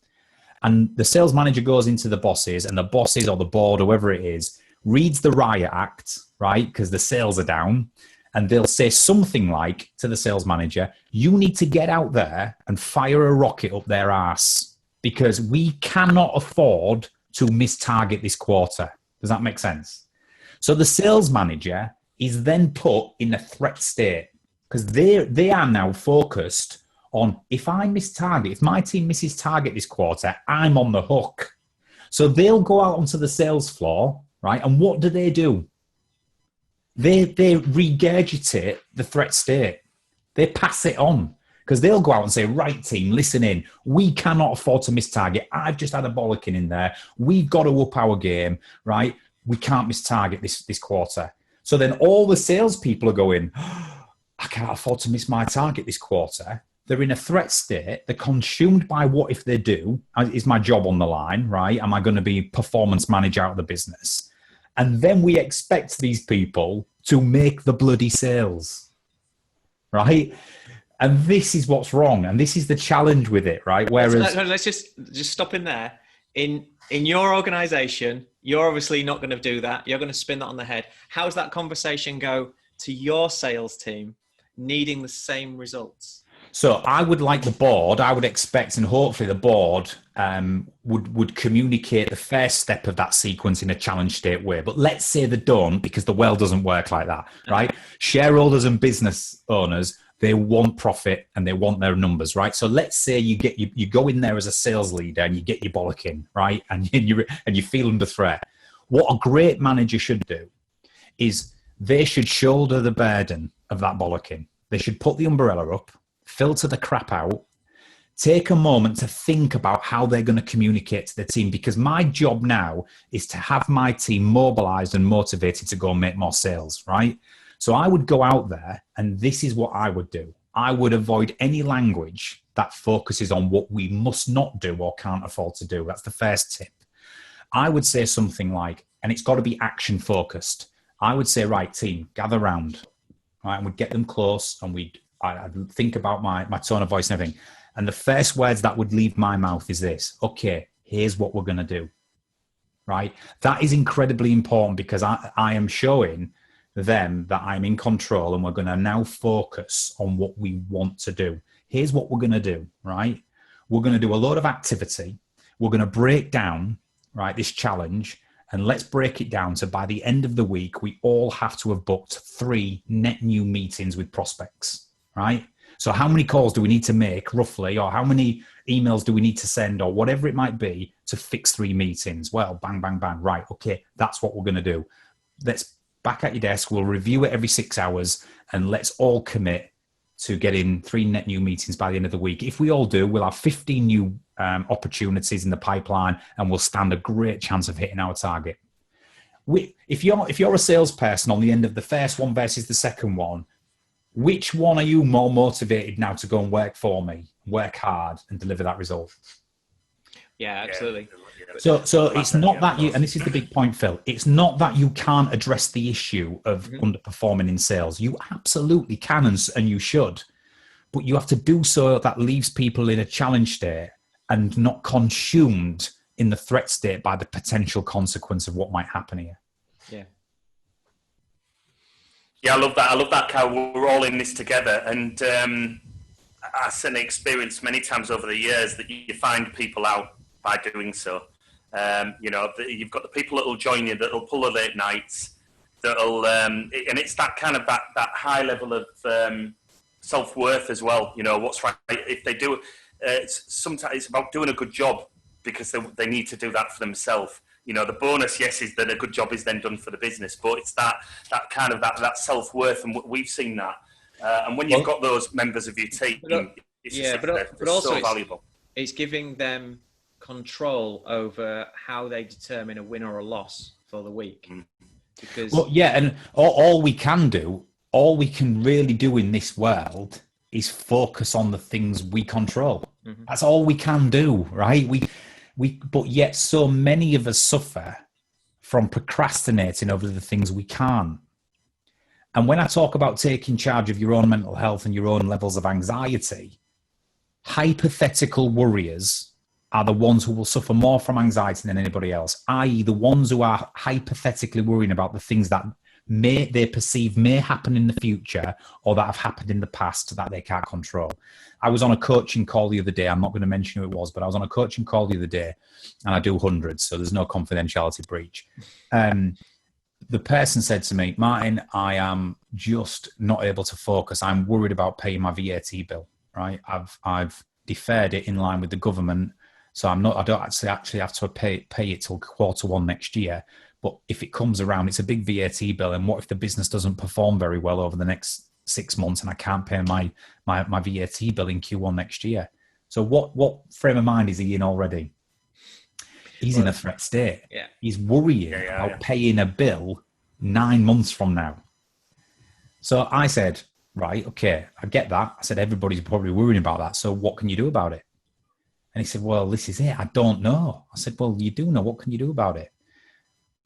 And the sales manager goes into the bosses, and the bosses or the board, whoever it is, reads the riot act, right? Because the sales are down. And they'll say something like to the sales manager, you need to get out there and fire a rocket up their arse because we cannot afford to miss target this quarter. Does that make sense? So the sales manager is then put in a threat state because they are now focused on, if I miss target, if my team misses target this quarter, I'm on the hook. So they'll go out onto the sales floor, right? And what do? They regurgitate the threat state. They pass it on because they'll go out and say, right, team, listen in. We cannot afford to miss target. I've just had a bollocking in there. We've got to up our game, right? We can't miss target this quarter. So then all the salespeople are going, I can't afford to miss my target this quarter. They're in a threat state. They're consumed by what if they do? Is my job on the line, right? Am I going to be performance manager out of the business? And then we expect these people to make the bloody sales, right? And this is what's wrong. And this is the challenge with it, right? Whereas... Let's just stop in there. In your organization, you're obviously not going to do that. You're going to spin that on the head. How does that conversation go to your sales team needing the same results? So I would like the board, I would expect, and hopefully the board would communicate the first step of that sequence in a challenge state way. But let's say they don't, because the world doesn't work like that, right? Shareholders and business owners, they want profit and they want their numbers, right? So let's say you go in there as a sales leader and you get your bollocking, right? And you feel under threat. What a great manager should do is they should shoulder the burden of that bollocking. They should put the umbrella up, filter the crap out, take a moment to think about how they're going to communicate to the team, because my job now is to have my team mobilized and motivated to go and make more sales, right? So I would go out there and this is what I would do. I would avoid any language that focuses on what we must not do or can't afford to do. That's the first tip. I would say something like, and it's got to be action focused. I would say, right, team, gather round, right? And we'd get them close and I'd think about my tone of voice and everything. And the first words that would leave my mouth is this: okay, here's what we're going to do, right? That is incredibly important because I am showing them that I'm in control and we're going to now focus on what we want to do. Here's what we're going to do, right? We're going to do a lot of activity. We're going to break down, right, this challenge. And let's break it down. So by the end of the week, we all have to have booked 3 net new meetings with prospects, right? So how many calls do we need to make roughly, or how many emails do we need to send, or whatever it might be to fix 3 meetings? Well, bang, bang, bang. Right. Okay. That's what we're going to do. Let's back at your desk. We'll review it every 6 hours, and let's all commit to getting 3 net new meetings by the end of the week. If we all do, we'll have 15 new opportunities in the pipeline, and we'll stand a great chance of hitting our target. If you're a salesperson on the end of the first one versus the second one, which one are you more motivated now to go and work for me, work hard, and deliver that result? Yeah, absolutely. So it's not that you, and this is the big point, Phil, it's not that you can't address the issue of underperforming in sales. You absolutely can, and you should, but you have to do so that leaves people in a challenge state and not consumed in the threat state by the potential consequence of what might happen here. Yeah. Yeah, I love that, Kyle. We're all in this together. And I've certainly experienced many times over the years that you find people out by doing so. You've got the people that will join you, that will pull the late nights, and it's that kind of that high level of self-worth as well. You know, what's right. If they do, sometimes it's about doing a good job, because they need to do that for themselves. You know, the bonus, yes, is that a good job is then done for the business, but it's that kind of that self-worth, and we've seen that. And when you've got those members of your team, it's also so valuable. It's giving them control over how they determine a win or a loss for the week. Because and all we can really do in this world is focus on the things we control. That's all we can do, right? But yet so many of us suffer from procrastinating over the things we can't. And when I talk about taking charge of your own mental health and your own levels of anxiety, hypothetical worriers are the ones who will suffer more from anxiety than anybody else, i.e. the ones who are hypothetically worrying about the things that they perceive may happen in the future, or that have happened in the past that they can't control. I was on a coaching call the other day. I'm not going to mention who it was, but I was on a coaching call the other day, and I do hundreds, so there's no confidentiality breach. The person said to me, Martin, I am just not able to focus. I'm worried about paying my VAT bill, right? I've deferred it in line with the government, so I don't actually have to pay it till Q1 next year. But if it comes around, it's a big VAT bill. And what if the business doesn't perform very well over the next 6 months and I can't pay my VAT bill in Q1 next year? So what frame of mind is he in already? He's in a threat state. Yeah. He's worrying about paying a bill 9 months from now. So I said, right, okay, I get that. I said, everybody's probably worrying about that. So what can you do about it? And he said, well, this is it. I don't know. I said, well, you do know. What can you do about it?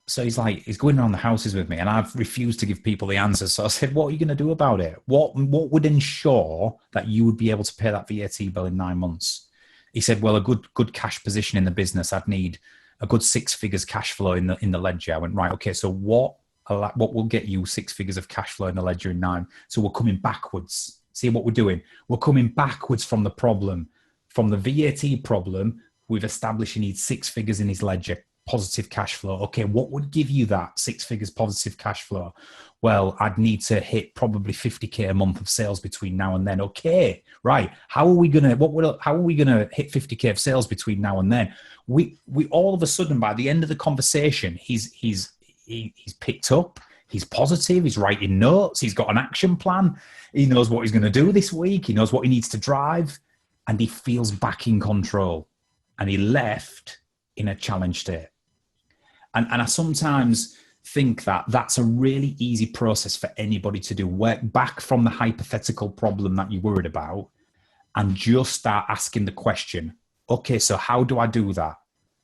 So he's going around the houses with me, and I've refused to give people the answers. So I said, what are you going to do about it? What would ensure that you would be able to pay that VAT bill in 9 months? He said, well, a good cash position in the business. I'd need a good 6 figures cash flow in the ledger. I went, right, okay, so what will get you 6 figures of cash flow in the ledger in 9? So we're coming backwards. See what we're doing? We're coming backwards from the problem. From the VAT problem, we've established you need 6 figures in his ledger, positive cash flow. Okay, what would give you that 6 figures positive cash flow? Well, I'd need to hit probably 50k a month of sales between now and then. Okay, right. How are we gonna hit 50k of sales between now and then? We all of a sudden, by the end of the conversation, he's picked up. He's positive. He's writing notes. He's got an action plan. He knows what he's going to do this week. He knows what he needs to drive, and he feels back in control. And he left in a challenge state. And I sometimes think that that's a really easy process for anybody to do. Work back from the hypothetical problem that you're worried about and just start asking the question, okay, so how do I do that?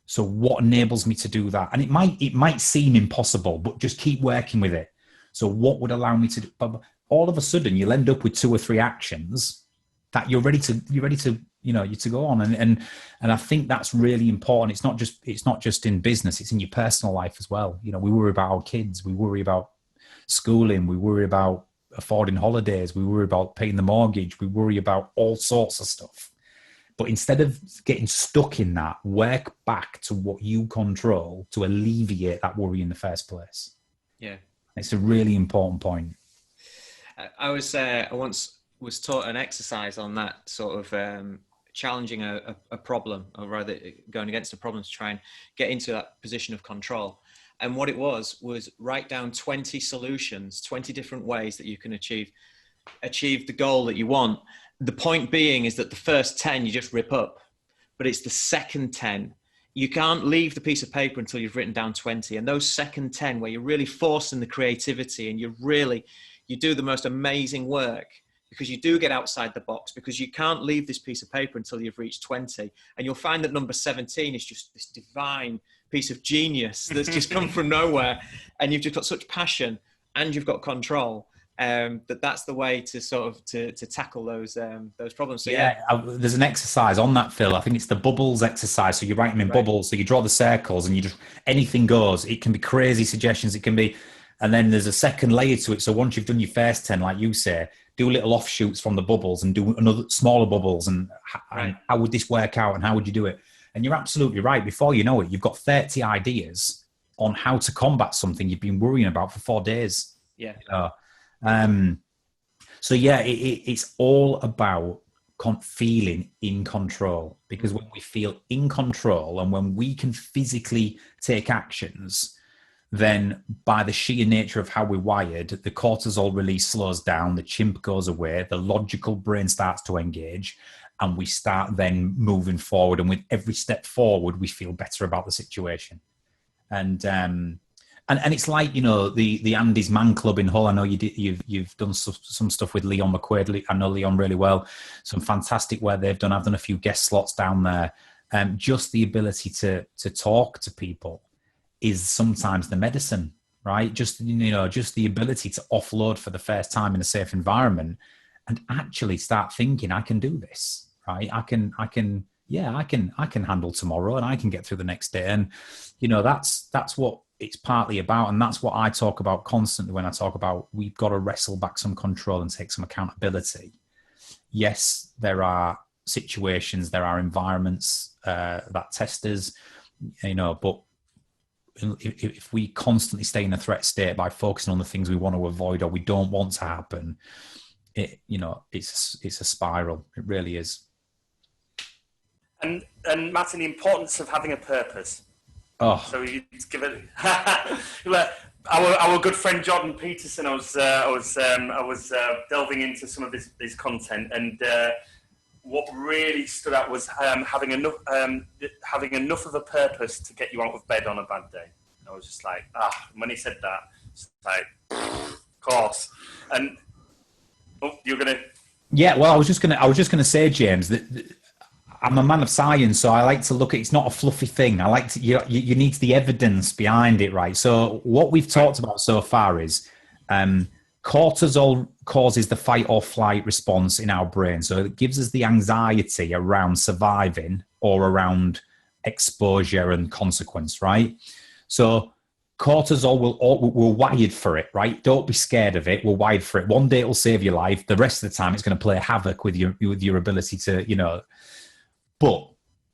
So what enables me to do that? And it might seem impossible, but just keep working with it. So what would allow me to do? But all of a sudden you'll end up with 2 or 3 actions that you're ready to to go on. And I think that's really important. It's not just in business, it's in your personal life as well. You know, we worry about our kids, we worry about schooling, we worry about affording holidays, we worry about paying the mortgage, we worry about all sorts of stuff. But instead of getting stuck in that, work back to what you control to alleviate that worry in the first place. Yeah. It's a really important point. I once was taught an exercise on that sort of challenging a problem, or rather going against a problem to try and get into that position of control. And what it was write down 20 solutions, 20 different ways that you can achieve the goal that you want. The point being is that the first 10 you just rip up, but it's the second 10. You can't leave the piece of paper until you've written down 20. And those second 10 where you're really forcing the creativity and you do the most amazing work, because you do get outside the box, because you can't leave this piece of paper until you've reached 20. And you'll find that number 17 is just this divine piece of genius that's just come from nowhere. And you've just got such passion and you've got control. That's the way to sort of to tackle those problems. So there's an exercise on that, Phil. I think it's the bubbles exercise. So you write them in bubbles. So you draw the circles and you just, anything goes. It can be crazy suggestions. It can be, and then there's a second layer to it. So once you've done your first 10, like you say, do little offshoots from the bubbles and do another smaller bubbles. And how would this work out and how would you do it? And you're absolutely right. Before you know it, you've got 30 ideas on how to combat something you've been worrying about for 4 days. Yeah. So yeah, it's all about feeling in control, because when we feel in control and when we can physically take actions, then by the sheer nature of how we're wired, the cortisol release slows down, the chimp goes away, the logical brain starts to engage, and we start then moving forward. And with every step forward, we feel better about the situation. And it's like, you know, the Andy's Man Club in Hull. I know you've done some stuff with Leon McQuaid. I know Leon really well. Some fantastic work they've done. I've done a few guest slots down there. Just the ability to talk to people is sometimes the medicine, right? Just the ability to offload for the first time in a safe environment and actually start thinking, I can do this, right? I can handle tomorrow and I can get through the next day. And, you know, that's what it's partly about. And that's what I talk about constantly when I talk about we've got to wrestle back some control and take some accountability. Yes, there are situations, there are environments that test us, you know, but if we constantly stay in a threat state by focusing on the things we want to avoid or we don't want to happen, it's a spiral. It really is. And Martin, the importance of having a purpose. Oh, so you give it. Our good friend Jordan Peterson. I was delving into some of his content, and what really stood out was having enough of a purpose to get you out of bed on a bad day. And I was just like, when he said that, it's like, of course. And you're gonna. Yeah, well, I was just gonna say, James, that I'm a man of science, so I like to look at it's not a fluffy thing. I like to you need the evidence behind it, right? So what we've talked about so far is cortisol causes the fight or flight response in our brain. So it gives us the anxiety around surviving or around exposure and consequence, right? So cortisol we're wired for it, right? Don't be scared of it. We're wired for it. One day it will save your life. The rest of the time it's going to play havoc with your ability to, you know. But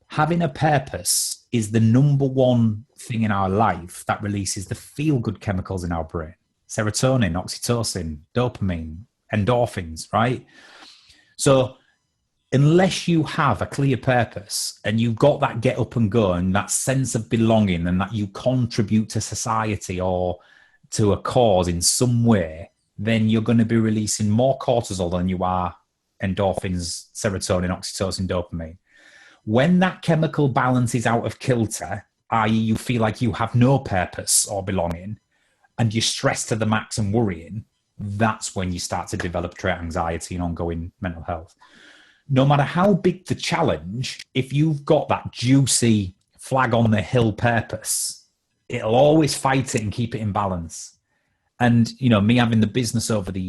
having a purpose is the number one thing in our life that releases the feel-good chemicals in our brain. Serotonin, oxytocin, dopamine, endorphins, right? So unless you have a clear purpose and you've got that get up and go and that sense of belonging and that you contribute to society or to a cause in some way, then you're going to be releasing more cortisol than you are endorphins, serotonin, oxytocin, dopamine. When that chemical balance is out of kilter, i.e. you feel like you have no purpose or belonging, and you're stressed to the max and worrying, that's when you start to develop trait anxiety and ongoing mental health. No matter how big the challenge, if you've got that juicy flag on the hill purpose, it'll always fight it and keep it in balance. And, you know, me having the business over the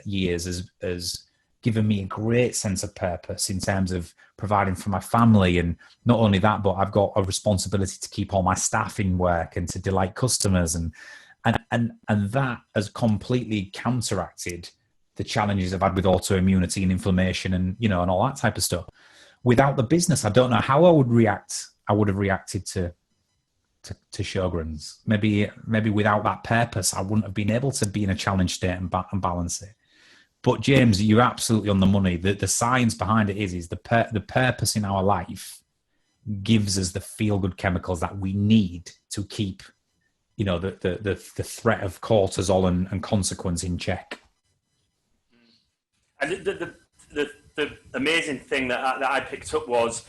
years has given me a great sense of purpose in terms of providing for my family. And not only that, but I've got a responsibility to keep all my staff in work and to delight customers. And that has completely counteracted the challenges I've had with autoimmunity and inflammation and, you know, and all that type of stuff. Without the business, I don't know how I would react. I would have reacted to Sjogren's. Maybe without that purpose, I wouldn't have been able to be in a challenge state and balance it. But James, you're absolutely on the money. The science behind it is the purpose in our life gives us the feel-good chemicals that we need to keep, you know, the threat of cortisol and consequence in check. And the amazing thing that I picked up was,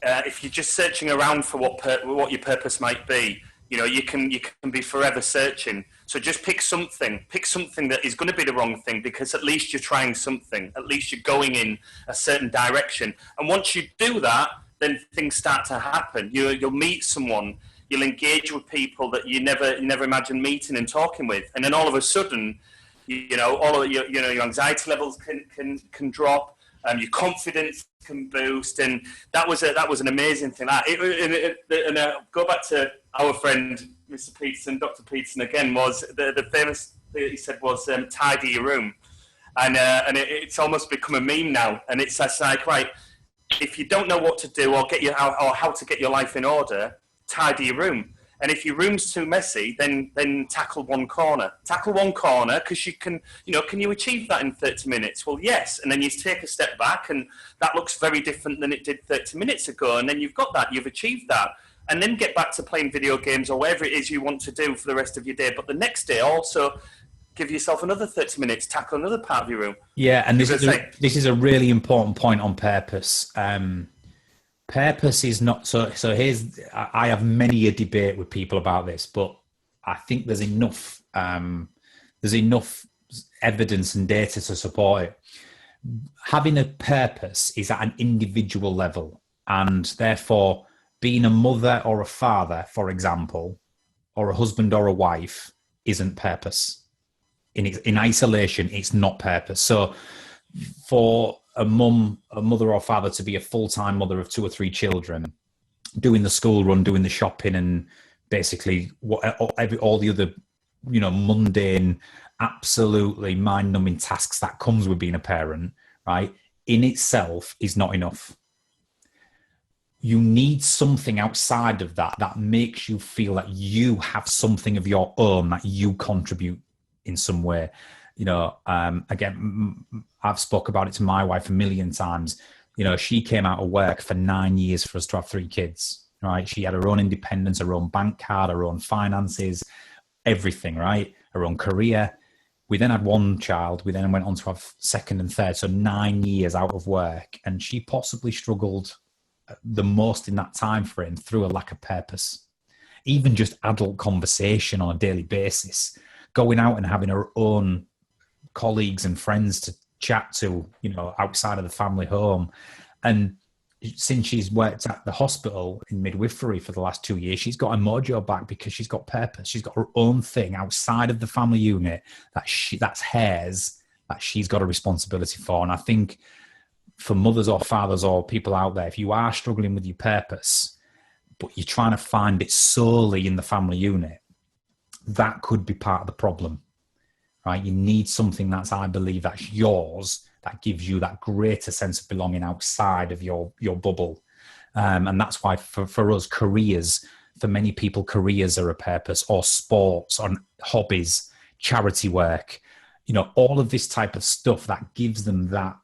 if you're just searching around for what your purpose might be, you know, you can be forever searching. So just pick something that is going to be the wrong thing, because at least you're trying something. At least you're going in a certain direction. And once you do that, then things start to happen. You'll meet someone. You'll engage with people that you never imagined meeting and talking with, and then all of a sudden, you know, all of your anxiety levels can drop, your confidence can boost, and that was an amazing thing. And go back to our friend Mr. Peterson, Dr. Peterson again, was the famous thing that he said was tidy your room, and it's almost become a meme now, and it's like, right, if you don't know what to do or how to get your life in order, tidy your room. And if your room's too messy, then tackle one corner. Tackle one corner, because you can you achieve that in 30 minutes? Well, yes. And then you take a step back, and that looks very different than it did 30 minutes ago. And then you've got that, you've achieved that. And then get back to playing video games or whatever it is you want to do for the rest of your day. But the next day also give yourself another 30 minutes, tackle another part of your room. Yeah, and this is a really important point on purpose. Purpose is not so. I have many a debate with people about this, but I think there's enough evidence and data to support it. Having a purpose is at an individual level, and therefore being a mother or a father, for example, or a husband or a wife, isn't purpose. In isolation, it's not purpose. So for a mother or father to be a full-time mother of 2 or 3 children, doing the school run, doing the shopping, and basically all the other, you know, mundane, absolutely mind-numbing tasks that comes with being a parent, right, in itself is not enough. You need something outside of that makes you feel that you have something of your own that you contribute in some way. You know, again, I've spoke about it to my wife a million times. You know, she came out of work for 9 years for us to have 3 kids, right? She had her own independence, her own bank card, her own finances, everything, right? Her own career. We then had 1 child. We then went on to have 2nd and 3rd. So 9 years out of work. And she possibly struggled the most in that time frame through a lack of purpose. Even just adult conversation on a daily basis, going out and having her own colleagues and friends to chat to, you know, outside of the family home. And since she's worked at the hospital in midwifery for the last 2 years, she's got a mojo back because she's got purpose. She's got her own thing outside of the family unit that's hers, that she's got a responsibility for. And I think for mothers or fathers or people out there, if you are struggling with your purpose, but you're trying to find it solely in the family unit, that could be part of the problem, right? You need something I believe that's yours, that gives you that greater sense of belonging outside of your bubble. And that's why for us, careers, for many people, careers are a purpose, or sports, or hobbies, charity work, you know, all of this type of stuff that gives them that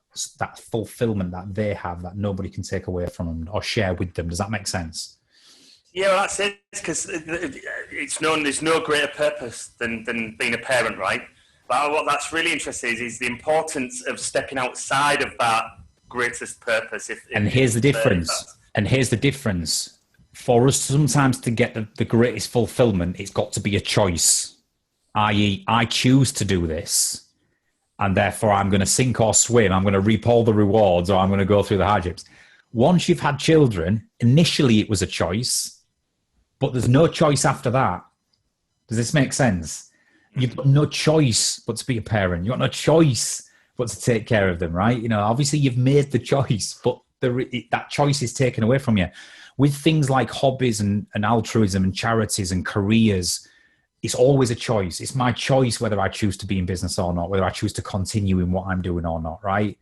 fulfillment that they have, that nobody can take away from them or share with them. Does that make sense? Yeah, well, that's it, because it's known there's no greater purpose than being a parent, right? But what that's really interesting is the importance of stepping outside of that greatest purpose. Here's the difference. For us sometimes to get the greatest fulfillment, it's got to be a choice. I.e., I choose to do this, and therefore I'm going to sink or swim. I'm going to reap all the rewards, or I'm going to go through the hardships. Once you've had children, initially it was a choice, but there's no choice after that. Does this make sense? You've got no choice but to be a parent. You've got no choice but to take care of them, right? You know, obviously you've made the choice, but that choice is taken away from you. With things like hobbies and altruism and charities and careers, it's always a choice. It's my choice whether I choose to be in business or not, whether I choose to continue in what I'm doing or not, right?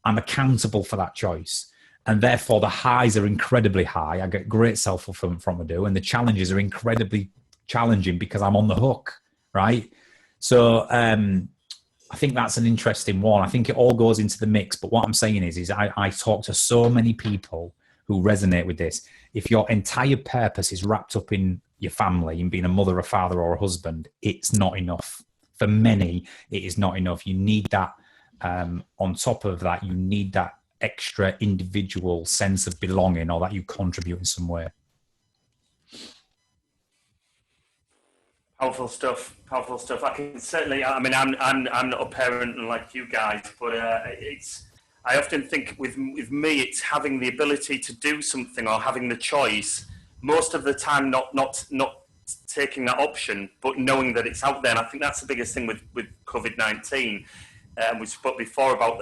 I'm accountable for that choice. And therefore, the highs are incredibly high. I get great self-fulfillment from what I do. And the challenges are incredibly challenging because I'm on the hook, right? So I think that's an interesting one. I think it all goes into the mix. But what I'm saying is I talk to so many people who resonate with this. If your entire purpose is wrapped up in your family and being a mother, a father, or a husband, it's not enough. For many, it is not enough. You need that. On top of that, you need that extra individual sense of belonging, or that you contribute in some way. Powerful stuff. Powerful stuff. I can certainly. I mean, I'm not a parent like you guys, but it's. I often think with me, it's having the ability to do something or having the choice. Most of the time, not taking that option, but knowing that it's out there. And I think that's the biggest thing with COVID-19.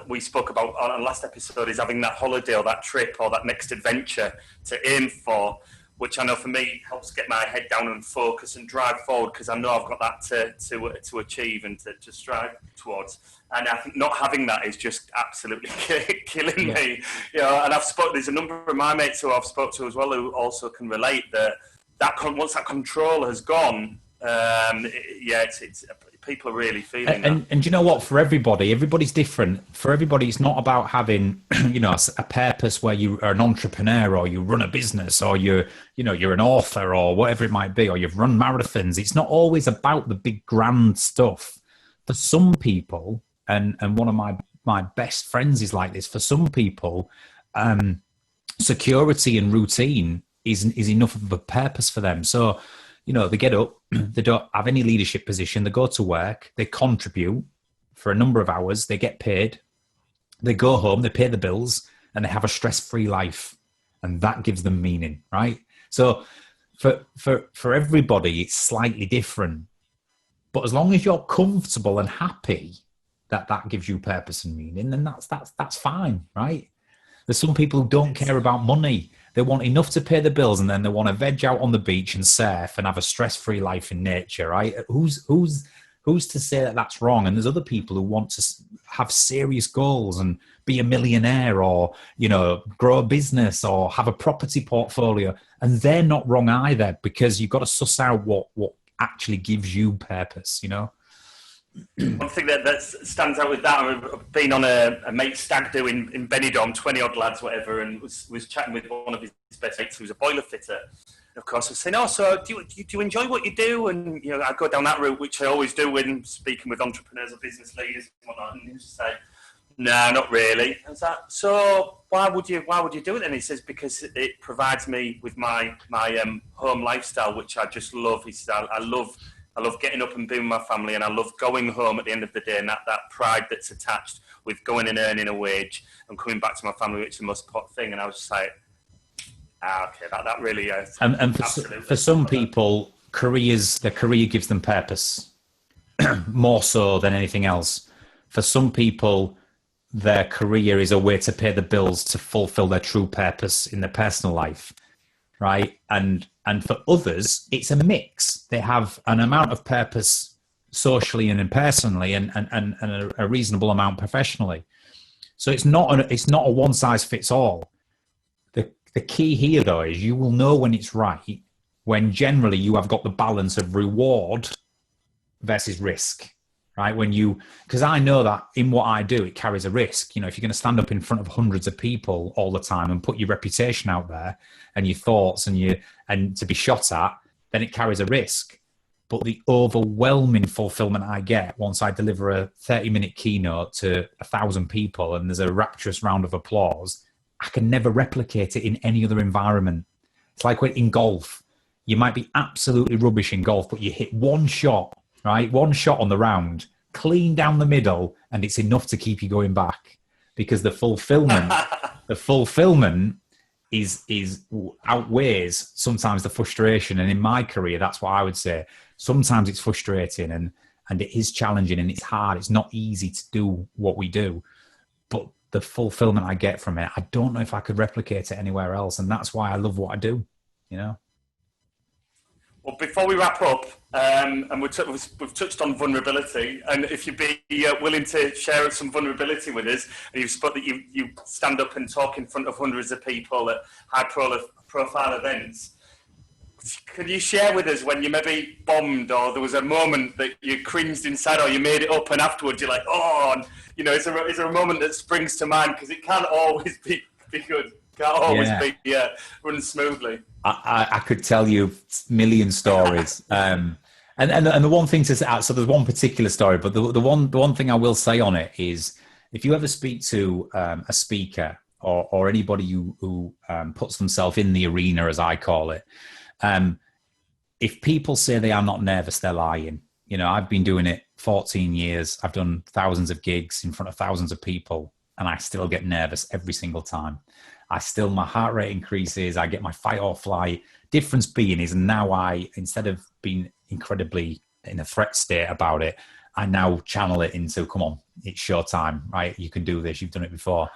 We spoke about on our last episode is having that holiday or that trip or that next adventure to aim for, which I know for me helps get my head down and focus and drive forward, because I know I've got that to achieve and to strive towards. And I think not having that is just absolutely killing me. You know, and there's a number of my mates who I've spoke to as well who also can relate that once that control has gone, it's people are really feeling that. And you know what? For everybody's different. For everybody, it's not about having, a purpose where you are an entrepreneur or you run a business or you're an author or whatever it might be, or you've run marathons. It's not always about the big grand stuff. For some people, and one of my best friends is like this. For some people, security and routine is enough of a purpose for them. So, they get up, they don't have any leadership position, they go to work, they contribute for a number of hours, they get paid, they go home, they pay the bills, and they have a stress-free life. And that gives them meaning, right? So for everybody, it's slightly different. But as long as you're comfortable and happy that gives you purpose and meaning, then that's fine, right? There's some people who don't care about money. They want enough to pay the bills, and then they want to veg out on the beach and surf and have a stress-free life in nature, right? Who's to say that that's wrong? And there's other people who want to have serious goals and be a millionaire, or, grow a business or have a property portfolio. And they're not wrong either, because you've got to suss out what actually gives you purpose, One thing that stands out with that, I've been on a mate stag do in Benidorm, 20 odd lads, whatever, and was chatting with one of his best mates who's a boiler fitter. Of course, I was saying, so do you enjoy what you do? And, I go down that route, which I always do when speaking with entrepreneurs or business leaders and whatnot. And he just say, no, not really. I was like, so why would you do it? And he says, because it provides me with my home lifestyle, which I just love. He says, I love getting up and being with my family, and I love going home at the end of the day, and that pride that's attached with going and earning a wage and coming back to my family, which is the most important thing. And I was just like, okay, that really is. And for some people, the career gives them purpose more so than anything else. For some people, their career is a way to pay the bills to fulfill their true purpose in their personal life, right? And for others, it's a mix. They have an amount of purpose socially and personally, and a reasonable amount professionally. So it's not a one size fits all. The key here, though, is you will know when it's right, when generally you have got the balance of reward versus risk, right? Because I know that in what I do, it carries a risk. If you're going to stand up in front of hundreds of people all the time and put your reputation out there and your thoughts and to be shot at, then it carries a risk. But the overwhelming fulfillment I get once I deliver a 30-minute keynote to 1,000 people and there's a rapturous round of applause, I can never replicate it in any other environment. It's like in golf. You might be absolutely rubbish in golf, but you hit one shot, right? One shot on the round, clean down the middle, and it's enough to keep you going back, because the fulfillment is outweighs sometimes the frustration. And in my career, that's what I would say. Sometimes it's frustrating and it is challenging and it's hard. It's not easy to do what we do, but the fulfillment I get from it, I don't know if I could replicate it anywhere else. And that's why I love what I do, Well, before we wrap up, and we've touched on vulnerability, and if you'd be willing to share some vulnerability with us, and you've spot that you stand up and talk in front of hundreds of people at high-profile events, Can you share with us when you maybe bombed, or there was a moment that you cringed inside, or you made it up, and afterwards you're like, oh, and, you know, is there a moment that springs to mind? Because it can't always be good. Can't always be run smoothly. I could tell you a million stories. And the one thing to say, so there's one particular story, but the one thing I will say on it is, if you ever speak to a speaker or anybody who puts themselves in the arena, as I call it, if people say they are not nervous, they're lying. You know, I've been doing it 14 years. I've done thousands of gigs in front of thousands of people, and I still get nervous every single time. My heart rate increases. I get my fight or flight. Difference being is now instead of being incredibly in a threat state about it, I now channel it into, come on, it's showtime, right? You can do this. You've done it before.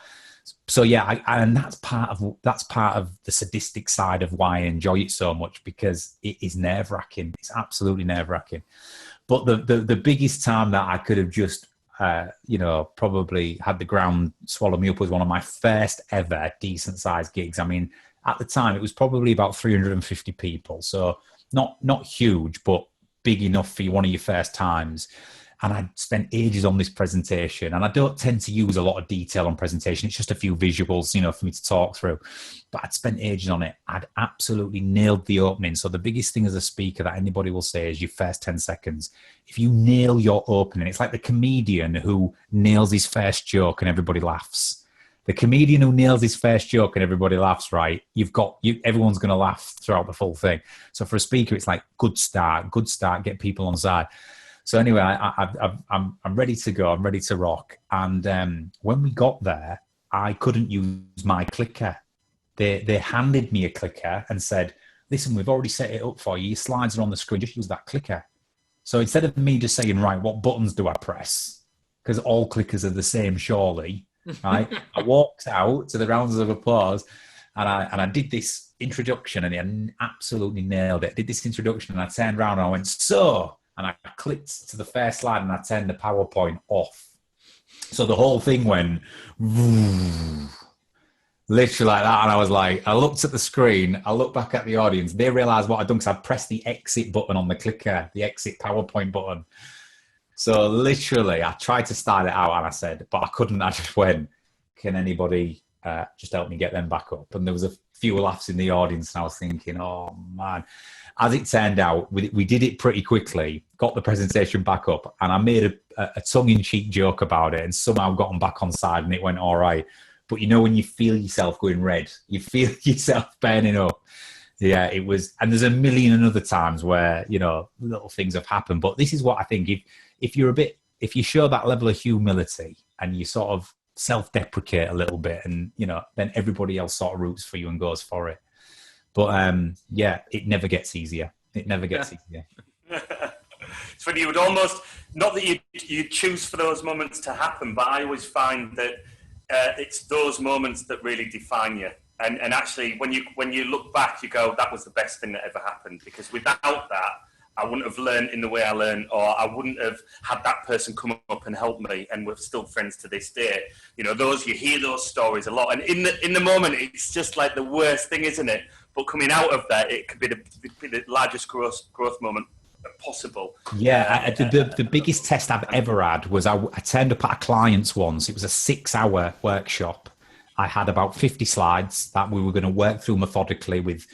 So yeah, and that's part of the sadistic side of why I enjoy it so much, because it is nerve-wracking. It's absolutely nerve-wracking. But the biggest time that I could have just probably had the ground swallow me up was one of my first ever decent sized gigs. I mean, at the time it was probably about 350 people. So not huge, but big enough for one of your first times. And I'd spent ages on this presentation, and I don't tend to use a lot of detail on presentation. It's just a few visuals, for me to talk through, but I'd spent ages on it. I'd absolutely nailed the opening. So the biggest thing as a speaker that anybody will say is your first 10 seconds. If you nail your opening, it's like the comedian who nails his first joke and everybody laughs. The comedian who nails his first joke and everybody laughs, right? Everyone's going to laugh throughout the full thing. So for a speaker, it's like good start, get people on side. So anyway, I'm ready to go. I'm ready to rock. And when we got there, I couldn't use my clicker. They handed me a clicker and said, listen, we've already set it up for you. Your slides are on the screen. Just use that clicker. So instead of me just saying, right, what buttons do I press? Because all clickers are the same, surely. Right? I walked out to the rounds of applause, and I did this introduction, and I absolutely nailed it. I did this introduction, and I turned around and I went, so... And I clicked to the first slide and I turned the PowerPoint off. So the whole thing went literally like that. And I was like, I looked at the screen, I looked back at the audience. They realized what I'd done because I'd pressed the exit button on the clicker, the exit PowerPoint button. So literally, I tried to style it out and I said, but I couldn't. I just went, can anybody just help me get them back up? And there was a few laughs in the audience and I was thinking, oh man. As it turned out, we did it pretty quickly, got the presentation back up, and I made a tongue-in-cheek joke about it and somehow got them back on side and it went all right. But when you feel yourself going red, you feel yourself burning up. Yeah, it was. And there's a million other times where, little things have happened. But this is what I think, if you show that level of humility and you sort of self-deprecate a little bit and, then everybody else sort of roots for you and goes for it. But it never gets easier. It never gets easier. It's funny, you would almost, not that you choose for those moments to happen, but I always find that it's those moments that really define you. And actually, when you look back, you go, that was the best thing that ever happened. Because without that, I wouldn't have learned in the way I learned, or I wouldn't have had that person come up and help me, and we're still friends to this day. You hear those stories a lot, and in the moment, it's just like the worst thing, isn't it? But coming out of that, it could be the largest growth moment possible. Yeah, the biggest test I've ever had was I turned up at a client's once. It was a 6-hour workshop. I had about 50 slides that we were going to work through methodically with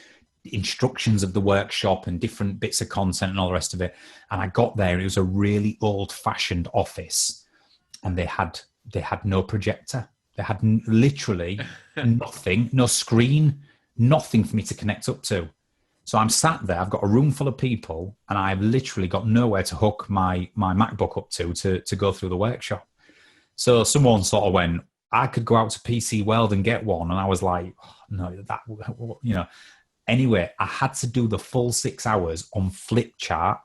instructions of the workshop and different bits of content and all the rest of it. And I got there, and it was a really old-fashioned office, and they had no projector. They had literally nothing, no screen, nothing for me to connect up to. So I'm sat there, I've got a room full of people, and I've literally got nowhere to hook my MacBook up to go through the workshop. So someone sort of went, I could go out to PC World and get one. And I was like, oh, no, Anyway, I had to do the full 6 hours on Flipchart,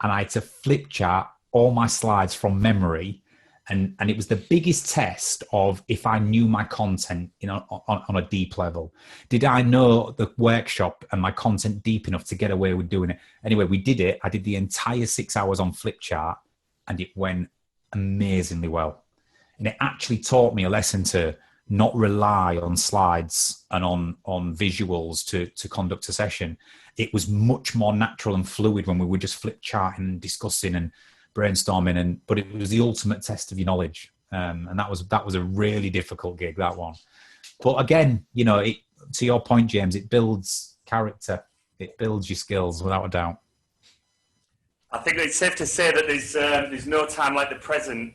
and I had to Flipchart all my slides from memory. And it was the biggest test of if I knew my content on a deep level. Did I know the workshop and my content deep enough to get away with doing it? Anyway, we did it. I did the entire 6 hours on Flipchart, and it went amazingly well. And it actually taught me a lesson to not rely on slides and on visuals to conduct a session. It was much more natural and fluid when we were just flip charting and discussing and brainstorming. But it was the ultimate test of your knowledge, and that was a really difficult gig, that one. But again, you know, to your point, James, it builds character, it builds your skills without a doubt. I think it's safe to say that there's no time like the present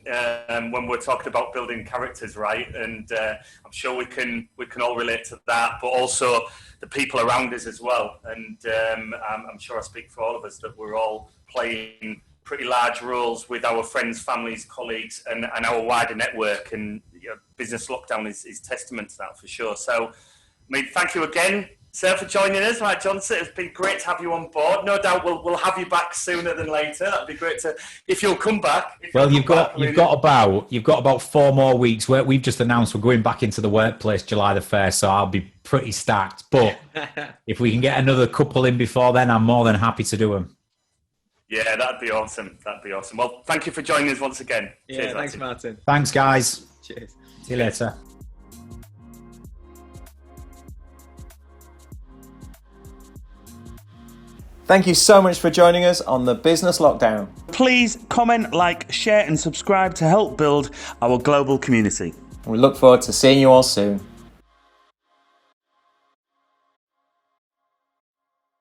when we're talking about building characters, right? And I'm sure we can all relate to that, but also the people around us as well. And I'm sure I speak for all of us that we're all playing pretty large roles with our friends, families, colleagues, and our wider network. And you know, Business Lockdown is testament to that for sure. So, I mean, thank you again, sir, for joining us. Like John said, it's been great to have you on board. No doubt we'll have you back sooner than later. That'd be great if you'll come back. Well, you've got about 4 more weeks. Where we've just announced we're going back into the workplace July the 1st, so I'll be pretty stacked. But if we can get another couple in before then, I'm more than happy to do them. Yeah, that'd be awesome. Well, thank you for joining us once again. Yeah, cheers, thanks, Martin. Thanks, guys. Cheers. See you later. Thank you so much for joining us on the Business Lockdown. Please comment, like, share and subscribe to help build our global community. We look forward to seeing you all soon.